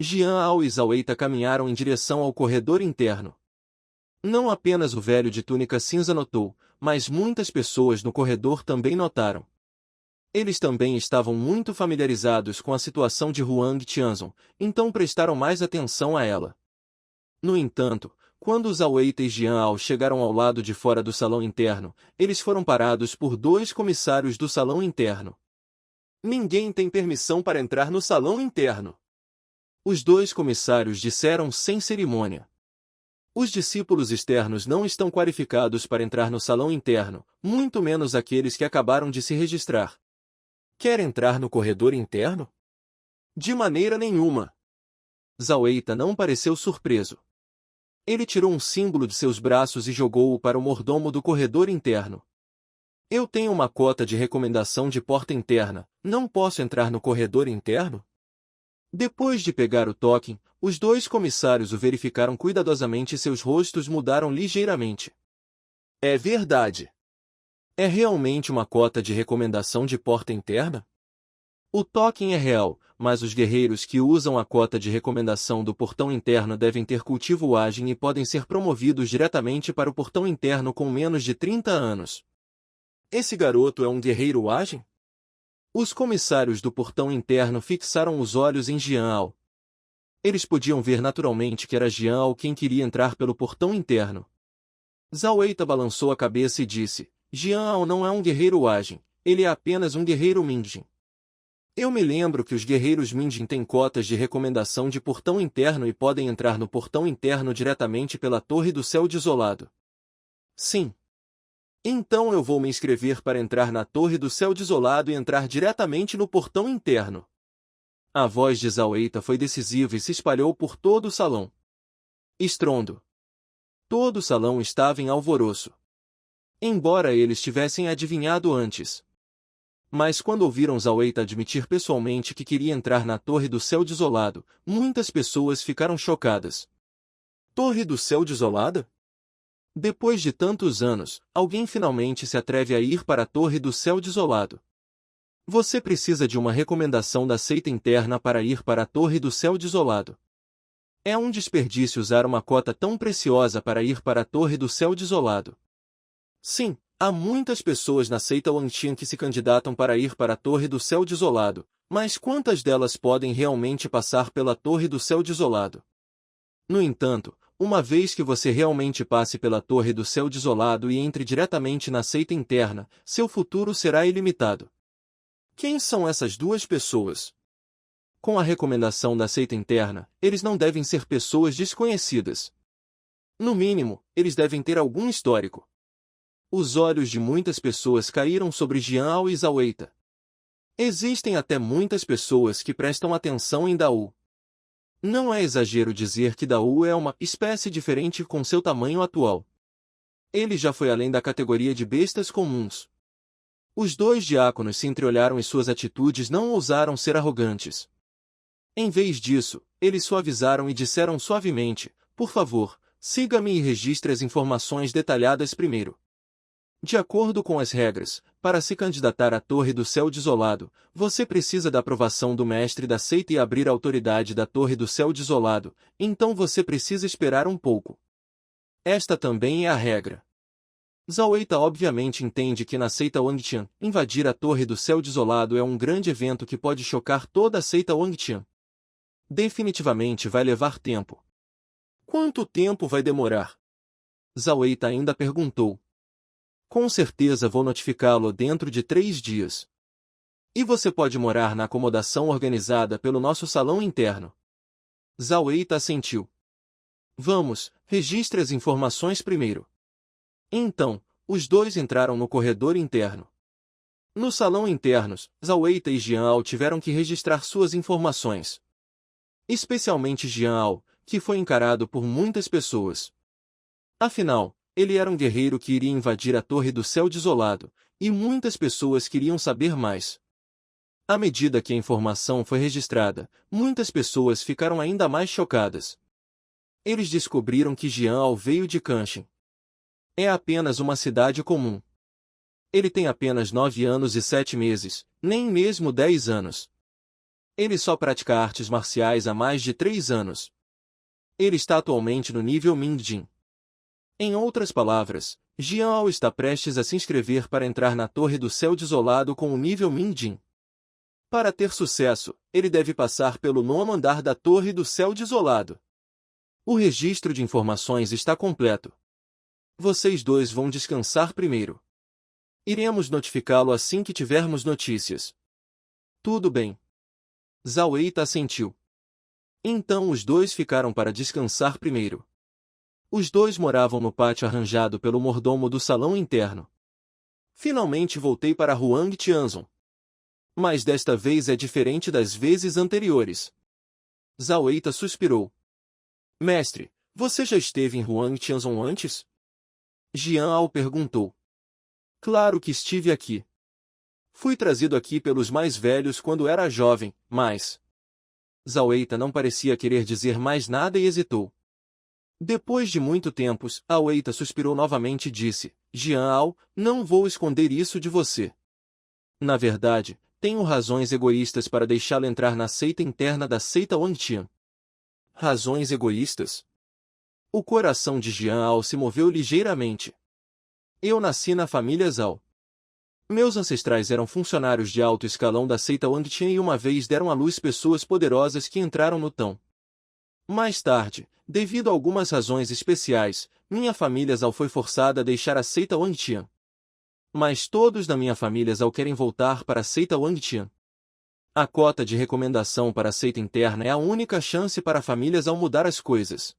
Jian Ao e Zhao Eita caminharam em direção ao corredor interno. Não apenas o velho de túnica cinza notou, mas muitas pessoas no corredor também notaram. Eles também estavam muito familiarizados com a situação de Huang Tianzong, então prestaram mais atenção a ela. No entanto, quando Zhao Eita e Jian Ao chegaram ao lado de fora do salão interno, eles foram parados por dois comissários do salão interno. Ninguém tem permissão para entrar no salão interno. Os dois comissários disseram sem cerimônia. Os discípulos externos não estão qualificados para entrar no salão interno, muito menos aqueles que acabaram de se registrar. Quer entrar no corredor interno? De maneira nenhuma. Zhao Eita não pareceu surpreso. Ele tirou um símbolo de seus braços e jogou-o para o mordomo do corredor interno. Eu tenho uma cota de recomendação de porta interna, não posso entrar no corredor interno? Depois de pegar o token, os dois comissários o verificaram cuidadosamente e seus rostos mudaram ligeiramente. É verdade. É realmente uma cota de recomendação de porta interna? O token é real, mas os guerreiros que usam a cota de recomendação do portão interno devem ter cultivo ágil e podem ser promovidos diretamente para o portão interno com menos de 30 anos. Esse garoto é um guerreiro ágil? Os comissários do portão interno fixaram os olhos em Jian Ao. Eles podiam ver naturalmente que era Jian Ao quem queria entrar pelo portão interno. Zhao Eita balançou a cabeça e disse, Jian Ao não é um guerreiro ágil, ele é apenas um guerreiro Minjin. Eu me lembro que os guerreiros Minjin têm cotas de recomendação de portão interno e podem entrar no portão interno diretamente pela Torre do Céu Desolado. Sim. Então eu vou me inscrever para entrar na Torre do Céu Desolado e entrar diretamente no portão interno. A voz de Zhao Eita foi decisiva e se espalhou por todo o salão. Estrondo. Todo o salão estava em alvoroço. Embora eles tivessem adivinhado antes. Mas quando ouviram Zhao Eita admitir pessoalmente que queria entrar na Torre do Céu Desolado, muitas pessoas ficaram chocadas. Torre do Céu Desolada? Depois de tantos anos, alguém finalmente se atreve a ir para a Torre do Céu Desolado. Você precisa de uma recomendação da seita interna para ir para a Torre do Céu Desolado. É um desperdício usar uma cota tão preciosa para ir para a Torre do Céu Desolado. Sim, há muitas pessoas na seita Wantian que se candidatam para ir para a Torre do Céu Desolado, mas quantas delas podem realmente passar pela Torre do Céu Desolado? No entanto, uma vez que você realmente passe pela Torre do Céu Desolado e entre diretamente na seita interna, seu futuro será ilimitado. Quem são essas duas pessoas? Com a recomendação da seita interna, eles não devem ser pessoas desconhecidas. No mínimo, eles devem ter algum histórico. Os olhos de muitas pessoas caíram sobre Jian Ao e Zhao Eita. Existem até muitas pessoas que prestam atenção em Dao. Não é exagero dizer que Dao é uma espécie diferente com seu tamanho atual. Ele já foi além da categoria de bestas comuns. Os dois diáconos se entreolharam e suas atitudes não ousaram ser arrogantes. Em vez disso, eles suavizaram e disseram suavemente, por favor, siga-me e registre as informações detalhadas primeiro. De acordo com as regras, para se candidatar à Torre do Céu Desolado, você precisa da aprovação do mestre da seita e abrir a autoridade da Torre do Céu Desolado, então você precisa esperar um pouco. Esta também é a regra. Zhao Eita obviamente entende que na seita Wangtian, invadir a Torre do Céu Desolado é um grande evento que pode chocar toda a seita Wangtian. Definitivamente vai levar tempo. Quanto tempo vai demorar? Zhao Eita ainda perguntou. Com certeza vou notificá-lo dentro de 3 dias. E você pode morar na acomodação organizada pelo nosso salão interno. Zhao Eita assentiu. Vamos, registre as informações primeiro. Então, os dois entraram no corredor interno. No salão interno, Zhao Eita e Jian Ao tiveram que registrar suas informações. Especialmente Jian Ao, que foi encarado por muitas pessoas. Afinal, ele era um guerreiro que iria invadir a Torre do Céu Desolado, e muitas pessoas queriam saber mais. À medida que a informação foi registrada, muitas pessoas ficaram ainda mais chocadas. Eles descobriram que Jian Ao veio de Kanshin. É apenas uma cidade comum. Ele tem apenas 9 anos e 7 meses, nem mesmo 10 anos. Ele só pratica artes marciais há mais de 3 anos. Ele está atualmente no nível Mingjin. Em outras palavras, Jian Ao está prestes a se inscrever para entrar na Torre do Céu Desolado com o nível Mingjin. Para ter sucesso, ele deve passar pelo 9º andar da Torre do Céu Desolado. O registro de informações está completo. Vocês dois vão descansar primeiro. Iremos notificá-lo assim que tivermos notícias. Tudo bem. Zhao Eita assentiu. Então os dois ficaram para descansar primeiro. Os dois moravam no pátio arranjado pelo mordomo do salão interno. Finalmente voltei para Huang Tianzong. Mas desta vez é diferente das vezes anteriores. Zhao Eita suspirou. Mestre, você já esteve em Huang Tianzong antes? Jian Ao perguntou. Claro que estive aqui. Fui trazido aqui pelos mais velhos quando era jovem, mas... Zhao Eita não parecia querer dizer mais nada e hesitou. Depois de muito tempo, Zhao Eita suspirou novamente e disse, Jian Ao, não vou esconder isso de você. Na verdade, tenho razões egoístas para deixá-lo entrar na seita interna da seita Wangtian. Razões egoístas? O coração de Jian Ao se moveu ligeiramente. Eu nasci na família Zhao. Meus ancestrais eram funcionários de alto escalão da seita Wangtian e uma vez deram à luz pessoas poderosas que entraram no Tão. Mais tarde, devido a algumas razões especiais, minha família Zhao foi forçada a deixar a seita Wangtian. Mas todos da minha família Zhao querem voltar para a seita Wangtian. A cota de recomendação para a seita interna é a única chance para a família Zhao mudar as coisas.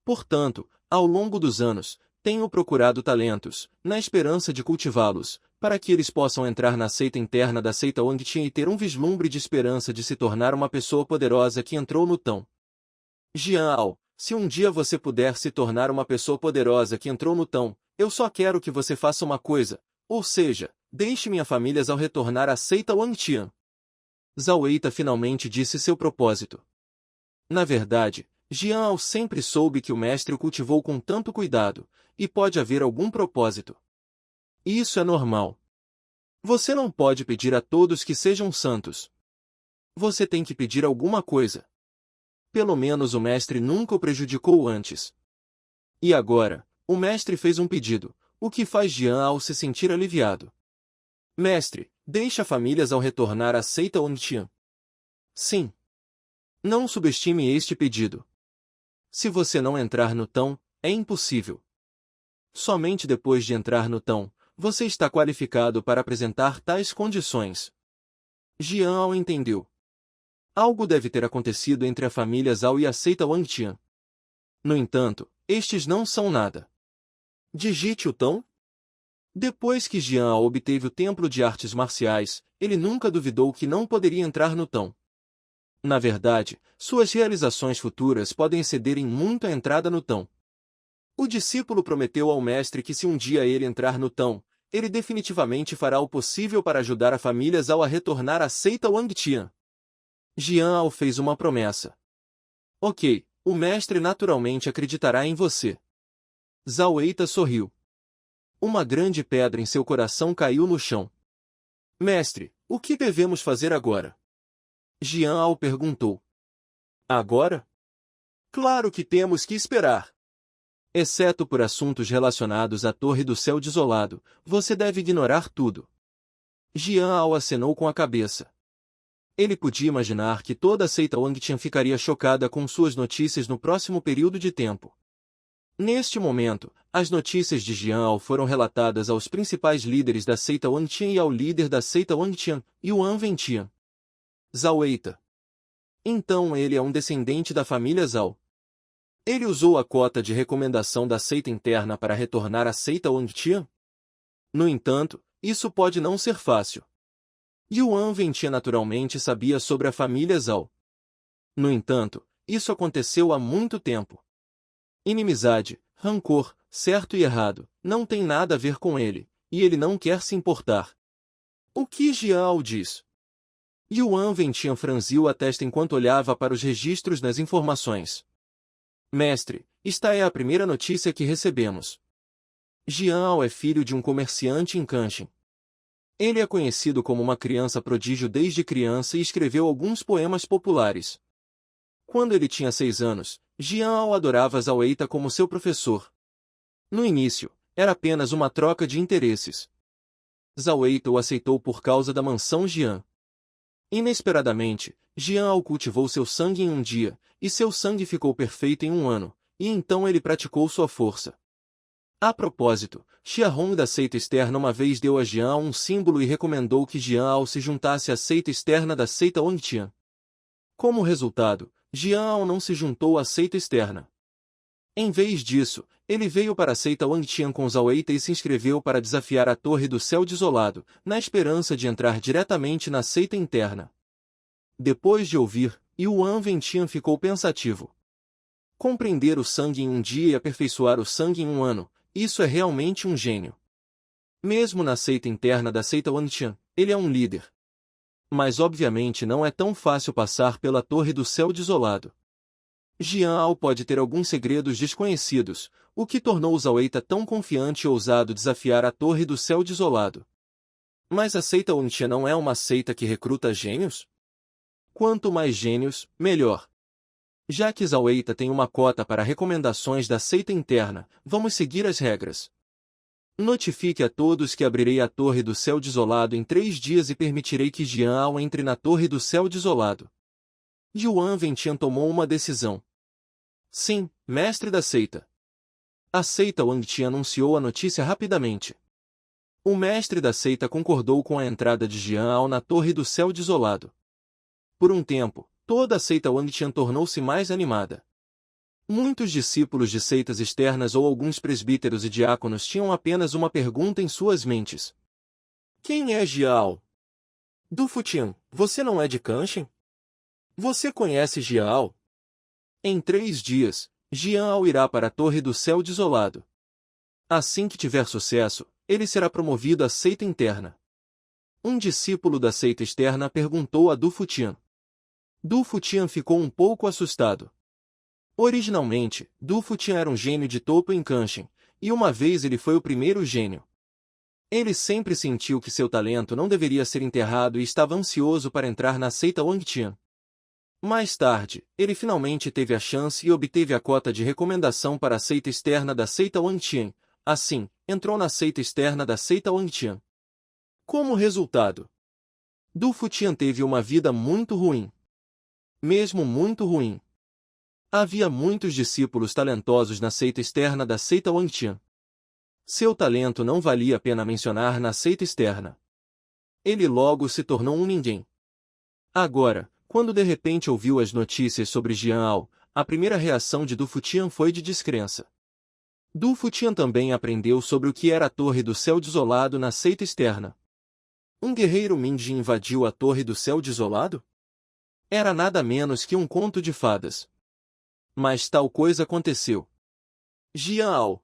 Portanto, ao longo dos anos, tenho procurado talentos, na esperança de cultivá-los, para que eles possam entrar na seita interna da seita Wangtian e ter um vislumbre de esperança de se tornar uma pessoa poderosa que entrou no Tão. Jian Ao, se um dia você puder se tornar uma pessoa poderosa que entrou no Tão, eu só quero que você faça uma coisa, ou seja, deixe minha família Zhao retornar à seita Wangtian. Zhao Eita finalmente disse seu propósito. Na verdade, Jian Ao sempre soube que o mestre o cultivou com tanto cuidado, e pode haver algum propósito. Isso é normal. Você não pode pedir a todos que sejam santos. Você tem que pedir alguma coisa. Pelo menos o mestre nunca o prejudicou antes. E agora, o mestre fez um pedido, o que faz Jian Ao se sentir aliviado. Mestre, deixe a família Zhao retornar à seita Wangtian. Sim. Não subestime este pedido. Se você não entrar no Tão, é impossível. Somente depois de entrar no Tão, você está qualificado para apresentar tais condições. Jian Ao entendeu. Algo deve ter acontecido entre a família Zhao e a seita Wangtian. No entanto, estes não são nada. Digite o Tão. Depois que Jian Ao obteve o templo de artes marciais, ele nunca duvidou que não poderia entrar no Tão. Na verdade, suas realizações futuras podem exceder em muito a entrada no Tão. O discípulo prometeu ao mestre que se um dia ele entrar no Tão, ele definitivamente fará o possível para ajudar a família Zhao a retornar à seita Wangtian. Jian Ao fez uma promessa. Ok, o mestre naturalmente acreditará em você. Zhao Eita sorriu. Uma grande pedra em seu coração caiu no chão. Mestre, o que devemos fazer agora? Jian Ao perguntou. Agora? Claro que temos que esperar. Exceto por assuntos relacionados à Torre do Céu Desolado, você deve ignorar tudo. Jian Ao acenou com a cabeça. Ele podia imaginar que toda a seita Wangtian ficaria chocada com suas notícias no próximo período de tempo. Neste momento, as notícias de Jian Ao foram relatadas aos principais líderes da seita Wangtian e ao líder da seita Wangtian, Yuan Wentian. Zhao Eita. Então ele é um descendente da família Zhao. Ele usou a cota de recomendação da seita interna para retornar à seita Wangtian? No entanto, isso pode não ser fácil. Yuan Wentian naturalmente sabia sobre a família Zhao. No entanto, isso aconteceu há muito tempo. Inimizade, rancor, certo e errado, não tem nada a ver com ele, e ele não quer se importar. O que Jian Ao diz? Yuan Wentian franziu a testa enquanto olhava para os registros das informações. Mestre, esta é a primeira notícia que recebemos. Jian Ao é filho de um comerciante em Kanshin. Ele é conhecido como uma criança prodígio desde criança e escreveu alguns poemas populares. Quando ele tinha 6 anos, Jian adorava Zhao Eita como seu professor. No início, era apenas uma troca de interesses. Zhao Eita o aceitou por causa da mansão Jian. Inesperadamente, Jian cultivou seu sangue em um dia, e seu sangue ficou perfeito em um ano, e então ele praticou sua força. A propósito, Xia Hong da seita externa uma vez deu a Jian um símbolo e recomendou que Jian se juntasse à seita externa da seita Wangtian. Como resultado, Jian não se juntou à seita externa. Em vez disso, ele veio para a seita Wangtian com Zhao Eita e se inscreveu para desafiar a Torre do Céu Desolado, na esperança de entrar diretamente na seita interna. Depois de ouvir, Yuan Wentian ficou pensativo. Compreender o sangue em um dia e aperfeiçoar o sangue em um ano, isso é realmente um gênio. Mesmo na seita interna da seita Wangtian, ele é um líder. Mas obviamente não é tão fácil passar pela Torre do Céu Desolado. Jian pode ter alguns segredos desconhecidos, o que tornou Zhao Eita tão confiante e ousado desafiar a Torre do Céu Desolado. Mas a seita Wangtian não é uma seita que recruta gênios? Quanto mais gênios, melhor. Já que Zhao Eita tem uma cota para recomendações da seita interna, vamos seguir as regras. Notifique a todos que abrirei a Torre do Céu Desolado em 3 dias e permitirei que Jian entre na Torre do Céu Desolado. Yuan Wentian tomou uma decisão. Sim, mestre da seita. A seita Wangtian anunciou a notícia rapidamente. O mestre da seita concordou com a entrada de Jian na Torre do Céu Desolado. Por um tempo, toda a seita Wangtian tornou-se mais animada. Muitos discípulos de seitas externas ou alguns presbíteros e diáconos tinham apenas uma pergunta em suas mentes. Quem é Jiao? Du Futian, você não é de Kanshin? Você conhece Jiao? Em 3 dias, Jiao irá para a Torre do Céu Desolado. Assim que tiver sucesso, ele será promovido à seita interna. Um discípulo da seita externa perguntou a Du Futian. Du Futian ficou um pouco assustado. Originalmente, Du Futian era um gênio de topo em Kanshin, e uma vez ele foi o primeiro gênio. Ele sempre sentiu que seu talento não deveria ser enterrado e estava ansioso para entrar na seita Wangtian. Mais tarde, ele finalmente teve a chance e obteve a cota de recomendação para a seita externa da seita Wangtian. Assim, entrou na seita externa da seita Wangtian. Como resultado, Du Futian teve uma vida muito ruim. Mesmo muito ruim. Havia muitos discípulos talentosos na seita externa da seita Wangtian. Seu talento não valia a pena mencionar na seita externa. Ele logo se tornou um ninguém. Agora, quando de repente ouviu as notícias sobre Jian, a primeira reação de Du Futian foi de descrença. Du Futian também aprendeu sobre o que era a Torre do Céu Desolado na seita externa. Um guerreiro Minji invadiu a Torre do Céu Desolado? Era nada menos que um conto de fadas. Mas tal coisa aconteceu. Jian.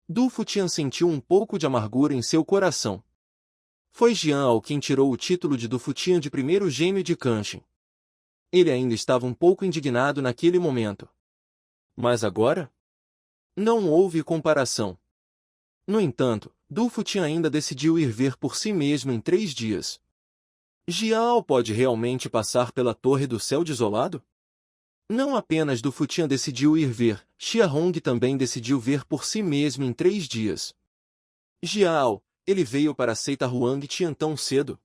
Du Futian sentiu um pouco de amargura em seu coração. Foi Jian quem tirou o título de Du Futian de primeiro gênio de Kanshin. Ele ainda estava um pouco indignado naquele momento. Mas agora? Não houve comparação. No entanto, Du Futian ainda decidiu ir ver por si mesmo em 3 dias. Jian pode realmente passar pela Torre do Céu Desolado? Não apenas Du Futian decidiu ir ver, Xia Hong também decidiu ver por si mesmo em 3 dias. Jiao, ele veio para a seita Huangtian tão cedo?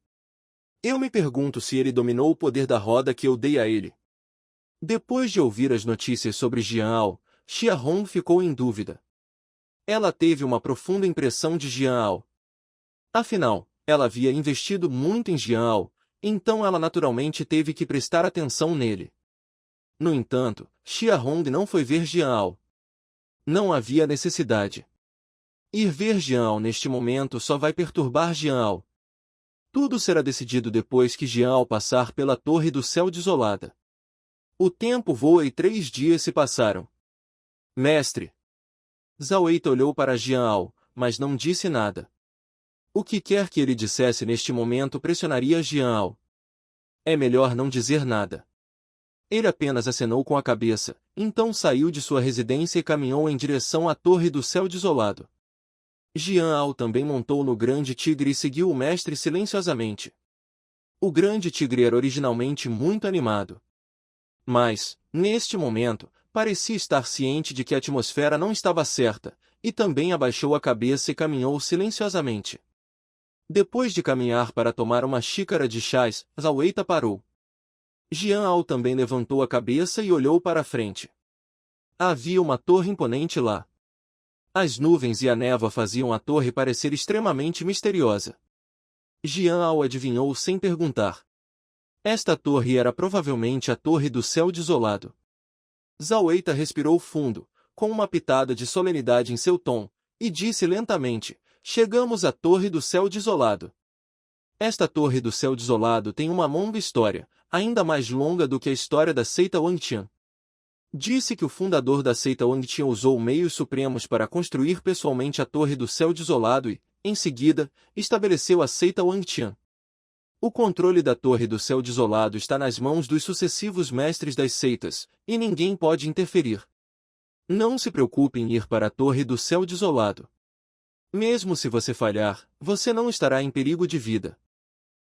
Eu me pergunto se ele dominou o poder da roda que eu dei a ele. Depois de ouvir as notícias sobre Jiao, Xia Hong ficou em dúvida. Ela teve uma profunda impressão de Jiao. Afinal, ela havia investido muito em Jiao, então ela naturalmente teve que prestar atenção nele. No entanto, Xia Hong não foi ver Jiao. Não havia necessidade. Ir ver Jiao neste momento só vai perturbar Jiao. Tudo será decidido depois que Jiao passar pela Torre do Céu Desolada. O tempo voa e 3 dias se passaram. Mestre! Zhao Eita olhou para Jiao, mas não disse nada. O que quer que ele dissesse neste momento pressionaria Jiao. É melhor não dizer nada. Ele apenas acenou com a cabeça, então saiu de sua residência e caminhou em direção à Torre do Céu Desolado. Jian Ao também montou no grande tigre e seguiu o mestre silenciosamente. O grande tigre era originalmente muito animado. Mas, neste momento, parecia estar ciente de que a atmosfera não estava certa, e também abaixou a cabeça e caminhou silenciosamente. Depois de caminhar para tomar uma xícara de chás, Zhao Eita parou. Jian Ao também levantou a cabeça e olhou para a frente. Havia uma torre imponente lá. As nuvens e a névoa faziam a torre parecer extremamente misteriosa. Jian Ao adivinhou sem perguntar. Esta torre era provavelmente a Torre do Céu Desolado. Zhao Eita respirou fundo, com uma pitada de solenidade em seu tom, e disse lentamente: chegamos à Torre do Céu Desolado. Esta Torre do Céu Desolado tem uma longa história, ainda mais longa do que a história da seita Wangtian. Disse que o fundador da seita Wangtian usou meios supremos para construir pessoalmente a Torre do Céu Desolado e, em seguida, estabeleceu a seita Wangtian. O controle da Torre do Céu Desolado está nas mãos dos sucessivos mestres das seitas, e ninguém pode interferir. Não se preocupe em ir para a Torre do Céu Desolado. Mesmo se você falhar, você não estará em perigo de vida.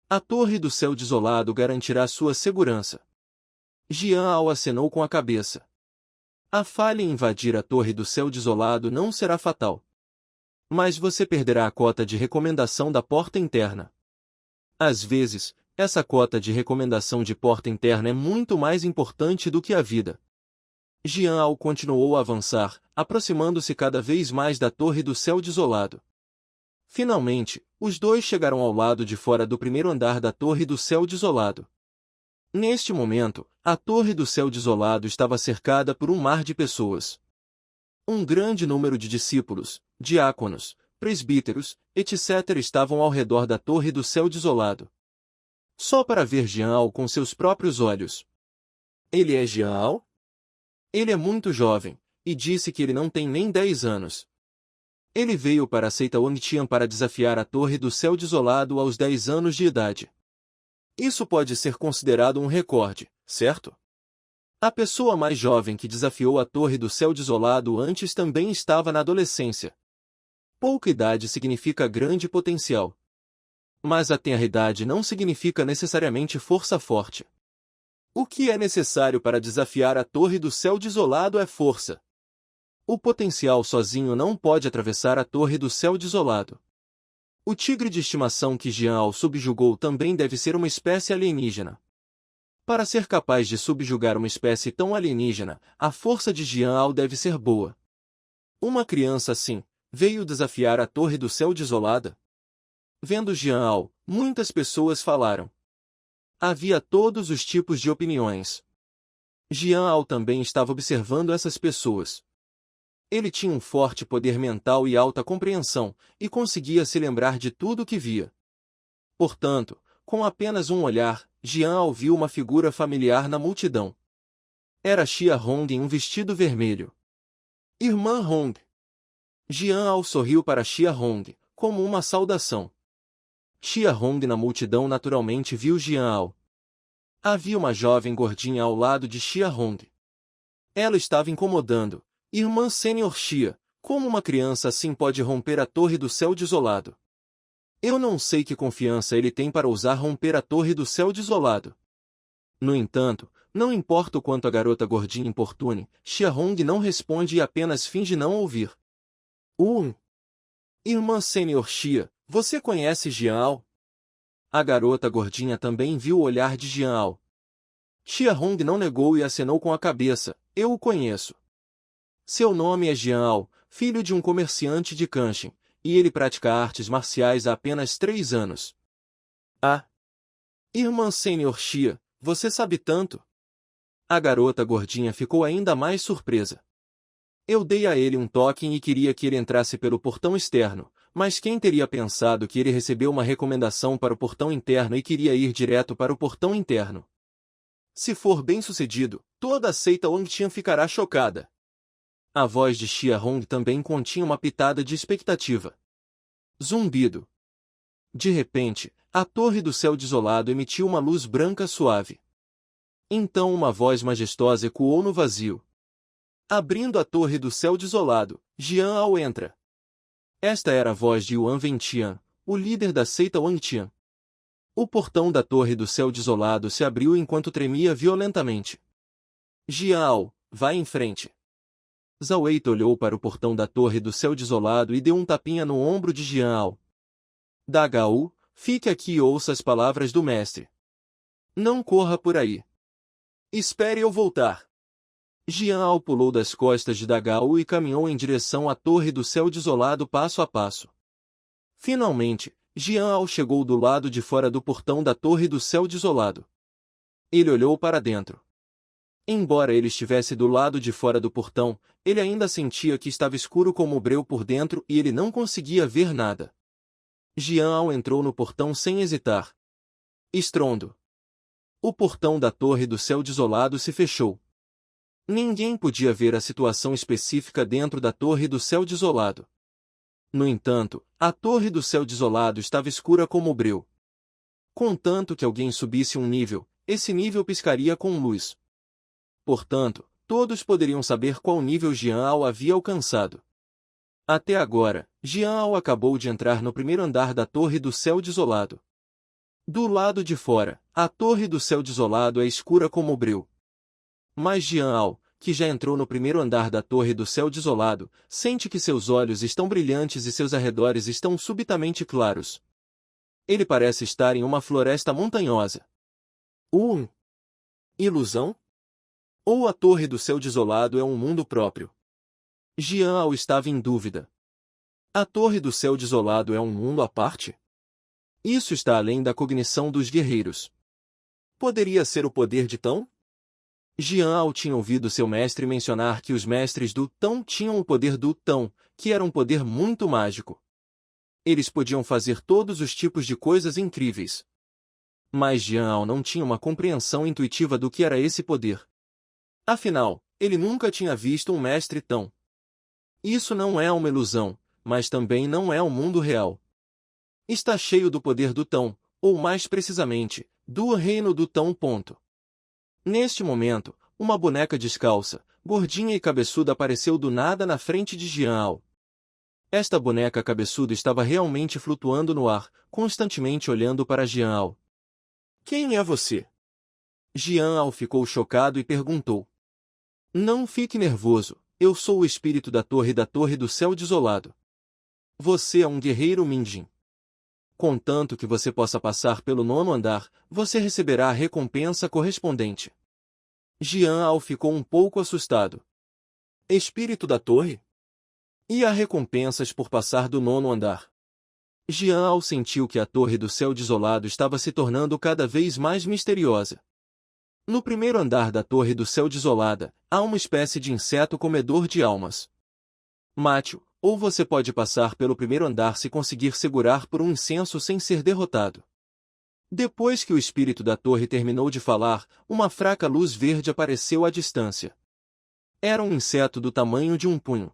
A Torre do Céu Desolado garantirá sua segurança. Jian Ao acenou com a cabeça. A falha em invadir a Torre do Céu Desolado não será fatal. Mas você perderá a cota de recomendação da porta interna. Às vezes, essa cota de recomendação de porta interna é muito mais importante do que a vida. Jian Ao continuou a avançar, aproximando-se cada vez mais da Torre do Céu Desolado. Finalmente, os dois chegaram ao lado de fora do primeiro andar da Torre do Céu Desolado. Neste momento, a Torre do Céu Desolado estava cercada por um mar de pessoas. Um grande número de discípulos, diáconos, presbíteros, etc. estavam ao redor da Torre do Céu Desolado. Só para ver Jian Ao com seus próprios olhos. Ele é Jian Ao? Ele é muito jovem, e disse que ele não tem nem 10 anos. Ele veio para a seita Wangtian para desafiar a Torre do Céu Desolado aos 10 anos de idade. Isso pode ser considerado um recorde, certo? A pessoa mais jovem que desafiou a Torre do Céu Desolado antes também estava na adolescência. Pouca idade significa grande potencial. Mas a tenra-idade não significa necessariamente força forte. O que é necessário para desafiar a Torre do Céu Desolado é força. O potencial sozinho não pode atravessar a Torre do Céu Desolado. O tigre de estimação que Jian Ao subjugou também deve ser uma espécie alienígena. Para ser capaz de subjugar uma espécie tão alienígena, a força de Jian Ao deve ser boa. Uma criança assim, veio desafiar a Torre do Céu Desolada? Vendo Jian Ao, muitas pessoas falaram. Havia todos os tipos de opiniões. Jian Ao também estava observando essas pessoas. Ele tinha um forte poder mental e alta compreensão, e conseguia se lembrar de tudo o que via. Portanto, com apenas um olhar, Jian Ao viu uma figura familiar na multidão. Era Xia Hong em um vestido vermelho. Irmã Hong. Jian Ao sorriu para Xia Hong, como uma saudação. Xia Hong na multidão naturalmente viu Jian Ao. Havia uma jovem gordinha ao lado de Xia Hong. Ela estava incomodando. Irmã Sênior Xia, como uma criança assim pode romper a Torre do Céu Desolado? Eu não sei que confiança ele tem para ousar romper a Torre do Céu Desolado. No entanto, não importa o quanto a garota gordinha importune, Xia Hong não responde e apenas finge não ouvir. Irmã Sênior Xia, você conhece Jian Ao? A garota gordinha também viu o olhar de Jian Ao. Xia Hong não negou e acenou com a cabeça. Eu o conheço. Seu nome é Jian Ao, filho de um comerciante de Kanshin, e ele pratica artes marciais há apenas 3 anos. Ah! Irmã Sênior Xia, você sabe tanto? A garota gordinha ficou ainda mais surpresa. Eu dei a ele um toque e queria que ele entrasse pelo portão externo, mas quem teria pensado que ele recebeu uma recomendação para o portão interno e queria ir direto para o portão interno? Se for bem-sucedido, toda a seita Wangtian ficará chocada. A voz de Xia Hong também continha uma pitada de expectativa. Zumbido. De repente, a Torre do Céu Desolado emitiu uma luz branca suave. Então uma voz majestosa ecoou no vazio. Abrindo a Torre do Céu Desolado, Jian Ao entra. Esta era a voz de Yuan Ventian, o líder da seita Wangtian. O portão da Torre do Céu Desolado se abriu enquanto tremia violentamente. Jiao, vai em frente. Zhao Wei olhou para o portão da Torre do Céu Desolado e deu um tapinha no ombro de Jiao. Da Gao, fique aqui e ouça as palavras do mestre. Não corra por aí. Espere eu voltar. Jiao pulou das costas de Dagao e caminhou em direção à Torre do Céu Desolado passo a passo. Finalmente, Jiao chegou do lado de fora do portão da Torre do Céu Desolado. Ele olhou para dentro. Embora ele estivesse do lado de fora do portão, ele ainda sentia que estava escuro como o breu por dentro e ele não conseguia ver nada. Jiao entrou no portão sem hesitar. Estrondo. O portão da Torre do Céu Desolado se fechou. Ninguém podia ver a situação específica dentro da Torre do Céu Desolado. No entanto, a Torre do Céu Desolado estava escura como o breu. Contanto que alguém subisse um nível, esse nível piscaria com luz. Portanto, todos poderiam saber qual nível Jiao havia alcançado. Até agora, Jiao acabou de entrar no primeiro andar da Torre do Céu Desolado. Do lado de fora, a Torre do Céu Desolado é escura como o breu. Mas Jiao, que já entrou no primeiro andar da Torre do Céu Desolado, sente que seus olhos estão brilhantes e seus arredores estão subitamente claros. Ele parece estar em uma floresta montanhosa. Ilusão? Ou a Torre do Céu Desolado é um mundo próprio? Jiao estava em dúvida. A Torre do Céu Desolado é um mundo à parte? Isso está além da cognição dos guerreiros. Poderia ser o poder de Tão? Jiao tinha ouvido seu mestre mencionar que os mestres do Tão tinham o poder do Tão, que era um poder muito mágico. Eles podiam fazer todos os tipos de coisas incríveis. Mas Jiao não tinha uma compreensão intuitiva do que era esse poder. Afinal, ele nunca tinha visto um mestre Tão. Isso não é uma ilusão, mas também não é um mundo real. Está cheio do poder do Tão, ou mais precisamente, do reino do Tão. Neste momento, uma boneca descalça, gordinha e cabeçuda apareceu do nada na frente de Jiao. Esta boneca cabeçuda estava realmente flutuando no ar, constantemente olhando para Jiao. Quem é você? Jiao ficou chocado e perguntou. Não fique nervoso, eu sou o espírito da Torre do Céu Desolado. Você é um guerreiro Minjin. Contanto que você possa passar pelo 9º andar, você receberá a recompensa correspondente. Jiao ficou um pouco assustado. Espírito da torre? E há recompensas por passar do 9º andar? Jiao sentiu que a Torre do Céu Desolado estava se tornando cada vez mais misteriosa. No primeiro andar da Torre do Céu Desolada, há uma espécie de inseto comedor de almas. Mate-o, ou você pode passar pelo primeiro andar se conseguir segurar por um incenso sem ser derrotado. Depois que o espírito da torre terminou de falar, uma fraca luz verde apareceu à distância. Era um inseto do tamanho de um punho.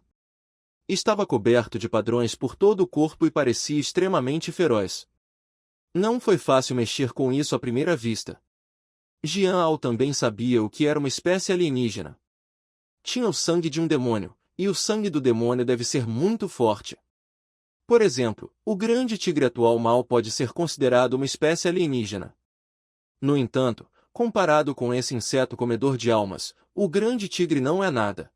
Estava coberto de padrões por todo o corpo e parecia extremamente feroz. Não foi fácil mexer com isso à primeira vista. Jiao também sabia o que era uma espécie alienígena. Tinha o sangue de um demônio, e o sangue do demônio deve ser muito forte. Por exemplo, o grande tigre atual mal pode ser considerado uma espécie alienígena. No entanto, comparado com esse inseto comedor de almas, o grande tigre não é nada.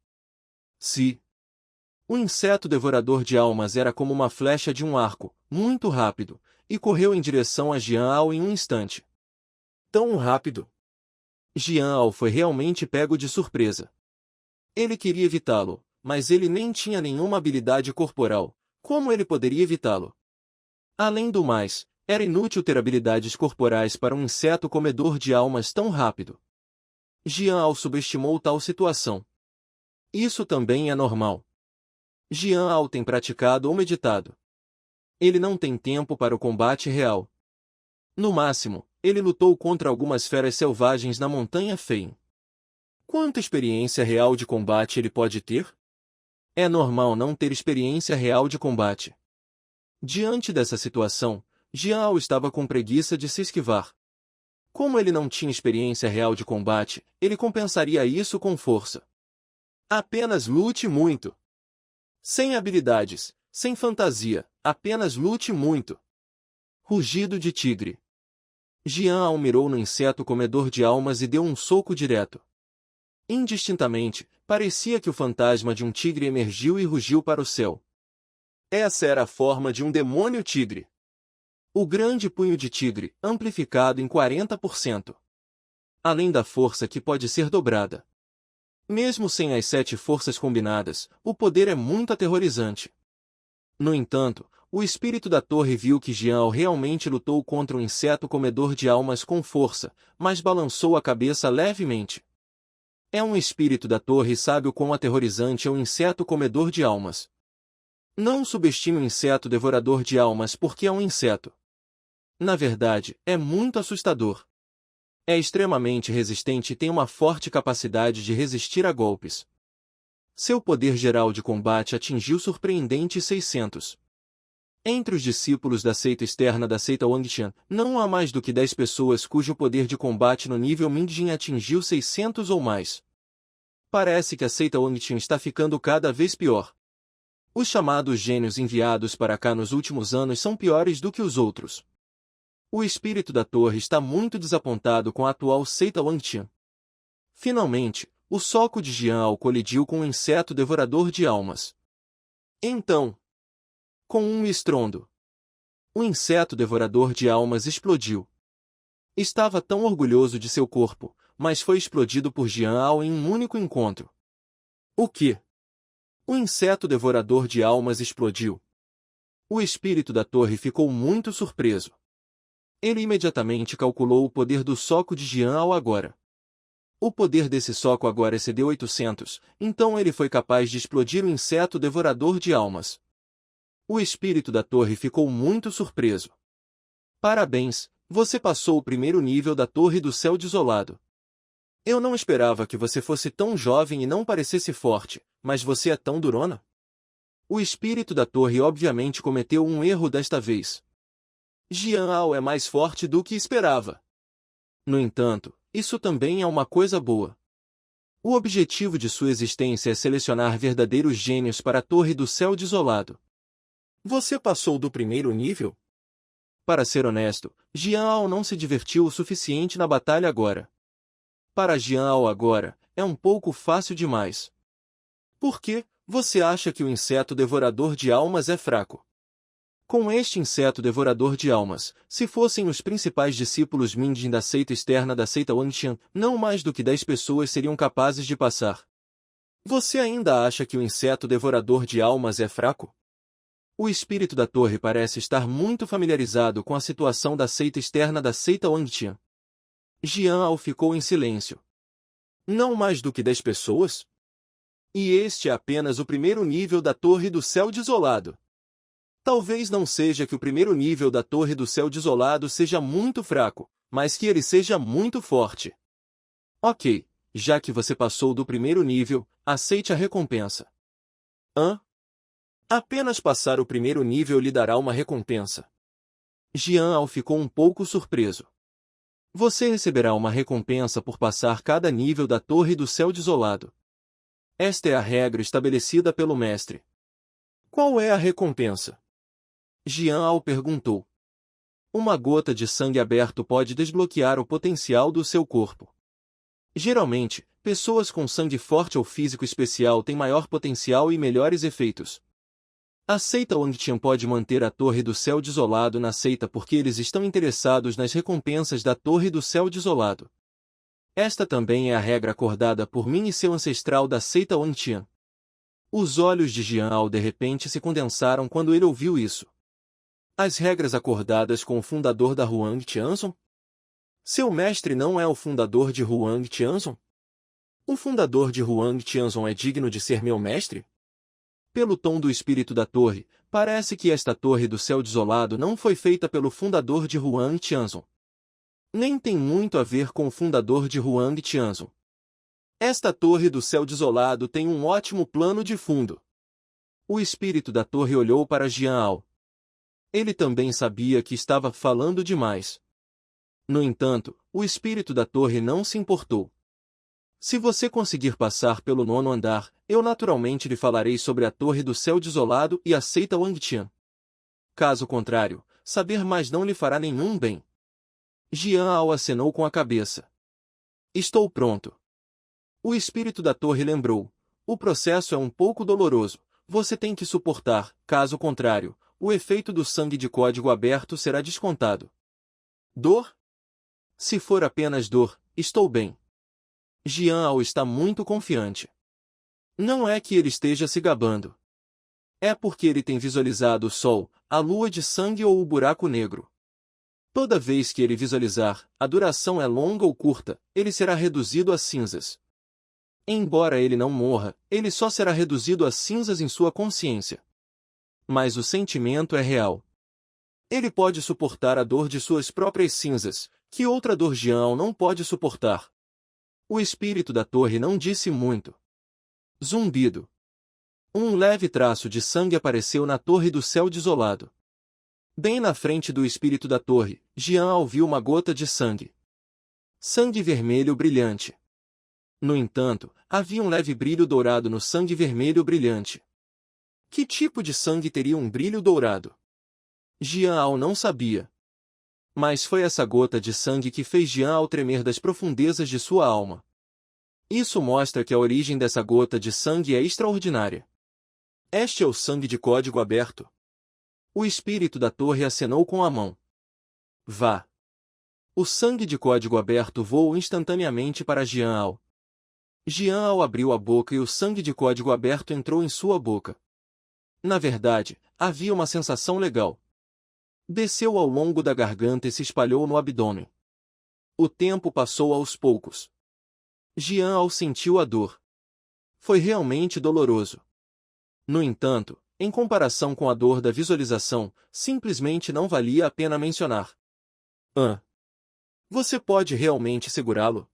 O inseto devorador de almas era como uma flecha de um arco, muito rápido, e correu em direção a Jiao em um instante. Tão rápido! Jiao foi realmente pego de surpresa. Ele queria evitá-lo, mas ele nem tinha nenhuma habilidade corporal. Como ele poderia evitá-lo? Além do mais, era inútil ter habilidades corporais para um inseto comedor de almas tão rápido. Jiao subestimou tal situação. Isso também é normal. Jiao tem praticado ou meditado. Ele não tem tempo para o combate real. No máximo, ele lutou contra algumas feras selvagens na Montanha Fein. Quanta experiência real de combate ele pode ter? É normal não ter experiência real de combate. Diante dessa situação, Jiao estava com preguiça de se esquivar. Como ele não tinha experiência real de combate, ele compensaria isso com força. Apenas lute muito. Sem habilidades, sem fantasia, apenas lute muito. Rugido de tigre. Jian mirou no inseto comedor de almas e deu um soco direto. Indistintamente, parecia que o fantasma de um tigre emergiu e rugiu para o céu. Essa era a forma de um demônio tigre. O grande punho de tigre, amplificado em 40%. Além da força que pode ser dobrada. Mesmo sem as 7 forças combinadas, o poder é muito aterrorizante. No entanto, o espírito da torre viu que Jian realmente lutou contra um inseto comedor de almas com força, mas balançou a cabeça levemente. É um espírito da torre e sabe o quão aterrorizante é um inseto comedor de almas. Não subestime o inseto devorador de almas porque é um inseto. Na verdade, é muito assustador. É extremamente resistente e tem uma forte capacidade de resistir a golpes. Seu poder geral de combate atingiu surpreendentes 600. Entre os discípulos da seita externa da seita Wangtian, não há mais do que 10 pessoas cujo poder de combate no nível Mingjin atingiu 600 ou mais. Parece que a seita Wangtian está ficando cada vez pior. Os chamados gênios enviados para cá nos últimos anos são piores do que os outros. O espírito da torre está muito desapontado com a atual seita Wangtian. Finalmente, o soco de Jian colidiu com um inseto devorador de almas. Então, com um estrondo, o inseto devorador de almas explodiu. Estava tão orgulhoso de seu corpo, mas foi explodido por Jian em um único encontro. O quê? O inseto devorador de almas explodiu. O espírito da torre ficou muito surpreso. Ele imediatamente calculou o poder do soco de Jian agora. O poder desse soco agora excedeu 800, então ele foi capaz de explodir o inseto devorador de almas. O espírito da torre ficou muito surpreso. Parabéns, você passou o primeiro nível da Torre do Céu Desolado. Eu não esperava que você fosse tão jovem e não parecesse forte, mas você é tão durona? O espírito da torre obviamente cometeu um erro desta vez. Jian é mais forte do que esperava. No entanto, isso também é uma coisa boa. O objetivo de sua existência é selecionar verdadeiros gênios para a Torre do Céu Desolado. Você passou do primeiro nível? Para ser honesto, Jian não se divertiu o suficiente na batalha agora. Para Jian agora, é um pouco fácil demais. Por que você acha que o inseto devorador de almas é fraco? Com este inseto devorador de almas, se fossem os principais discípulos Mingjin da seita externa da seita Wangtian, não mais do que 10 pessoas seriam capazes de passar. Você ainda acha que o inseto devorador de almas é fraco? O espírito da torre parece estar muito familiarizado com a situação da seita externa da seita Wangtian. Jian ficou em silêncio. Não mais do que 10 pessoas? E este é apenas o primeiro nível da Torre do Céu Desolado. Talvez não seja que o primeiro nível da Torre do Céu Desolado seja muito fraco, mas que ele seja muito forte. Ok, já que você passou do primeiro nível, aceite a recompensa. Hã? Apenas passar o primeiro nível lhe dará uma recompensa. Jian ficou um pouco surpreso. Você receberá uma recompensa por passar cada nível da Torre do Céu Desolado. Esta é a regra estabelecida pelo mestre. Qual é a recompensa? Jian perguntou. Uma gota de sangue aberto pode desbloquear o potencial do seu corpo. Geralmente, pessoas com sangue forte ou físico especial têm maior potencial e melhores efeitos. A seita Wangtian pode manter a Torre do Céu Desolado na seita porque eles estão interessados nas recompensas da Torre do Céu Desolado. Esta também é a regra acordada por mim e seu ancestral da seita Wangtian. Os olhos de Jian de repente se condensaram quando ele ouviu isso. As regras acordadas com o fundador da Huang Tianzong? Seu mestre não é o fundador de Huang Tianzong? O fundador de Huang Tianzong é digno de ser meu mestre? Pelo tom do espírito da torre, parece que esta Torre do Céu Desolado não foi feita pelo fundador de Huang Tianzong. Nem tem muito a ver com o fundador de Huang Tianzong. Esta Torre do Céu Desolado tem um ótimo plano de fundo. O espírito da torre olhou para Jian. Ele também sabia que estava falando demais. No entanto, o espírito da torre não se importou. Se você conseguir passar pelo 9º andar, eu naturalmente lhe falarei sobre a Torre do Céu Desolado e a seita Wang Tian. Caso contrário, saber mais não lhe fará nenhum bem. Jian Ao acenou com a cabeça. Estou pronto. O espírito da torre lembrou. O processo é um pouco doloroso. Você tem que suportar, caso contrário, o efeito do sangue de código aberto será descontado. Dor? Se for apenas dor, estou bem. Jian Ao está muito confiante. Não é que ele esteja se gabando. É porque ele tem visualizado o sol, a lua de sangue ou o buraco negro. Toda vez que ele visualizar, a duração é longa ou curta, ele será reduzido a cinzas. Embora ele não morra, ele só será reduzido a cinzas em sua consciência. Mas o sentimento é real. Ele pode suportar a dor de suas próprias cinzas, que outra dor Jian não pode suportar. O espírito da torre não disse muito. Zumbido. Um leve traço de sangue apareceu na torre do céu desolado. Bem na frente do espírito da torre, Jian viu uma gota de sangue. Sangue vermelho brilhante. No entanto, havia um leve brilho dourado no sangue vermelho brilhante. Que tipo de sangue teria um brilho dourado? Jian não sabia. Mas foi essa gota de sangue que fez Jian tremer das profundezas de sua alma. Isso mostra que a origem dessa gota de sangue é extraordinária. Este é o sangue de código aberto. O espírito da torre acenou com a mão. Vá. O sangue de código aberto voou instantaneamente para Jian. Jian abriu a boca e o sangue de código aberto entrou em sua boca. Na verdade, havia uma sensação legal. Desceu ao longo da garganta e se espalhou no abdômen. O tempo passou aos poucos. Jian sentiu a dor. Foi realmente doloroso. No entanto, em comparação com a dor da visualização, simplesmente não valia a pena mencionar. Você pode realmente segurá-lo?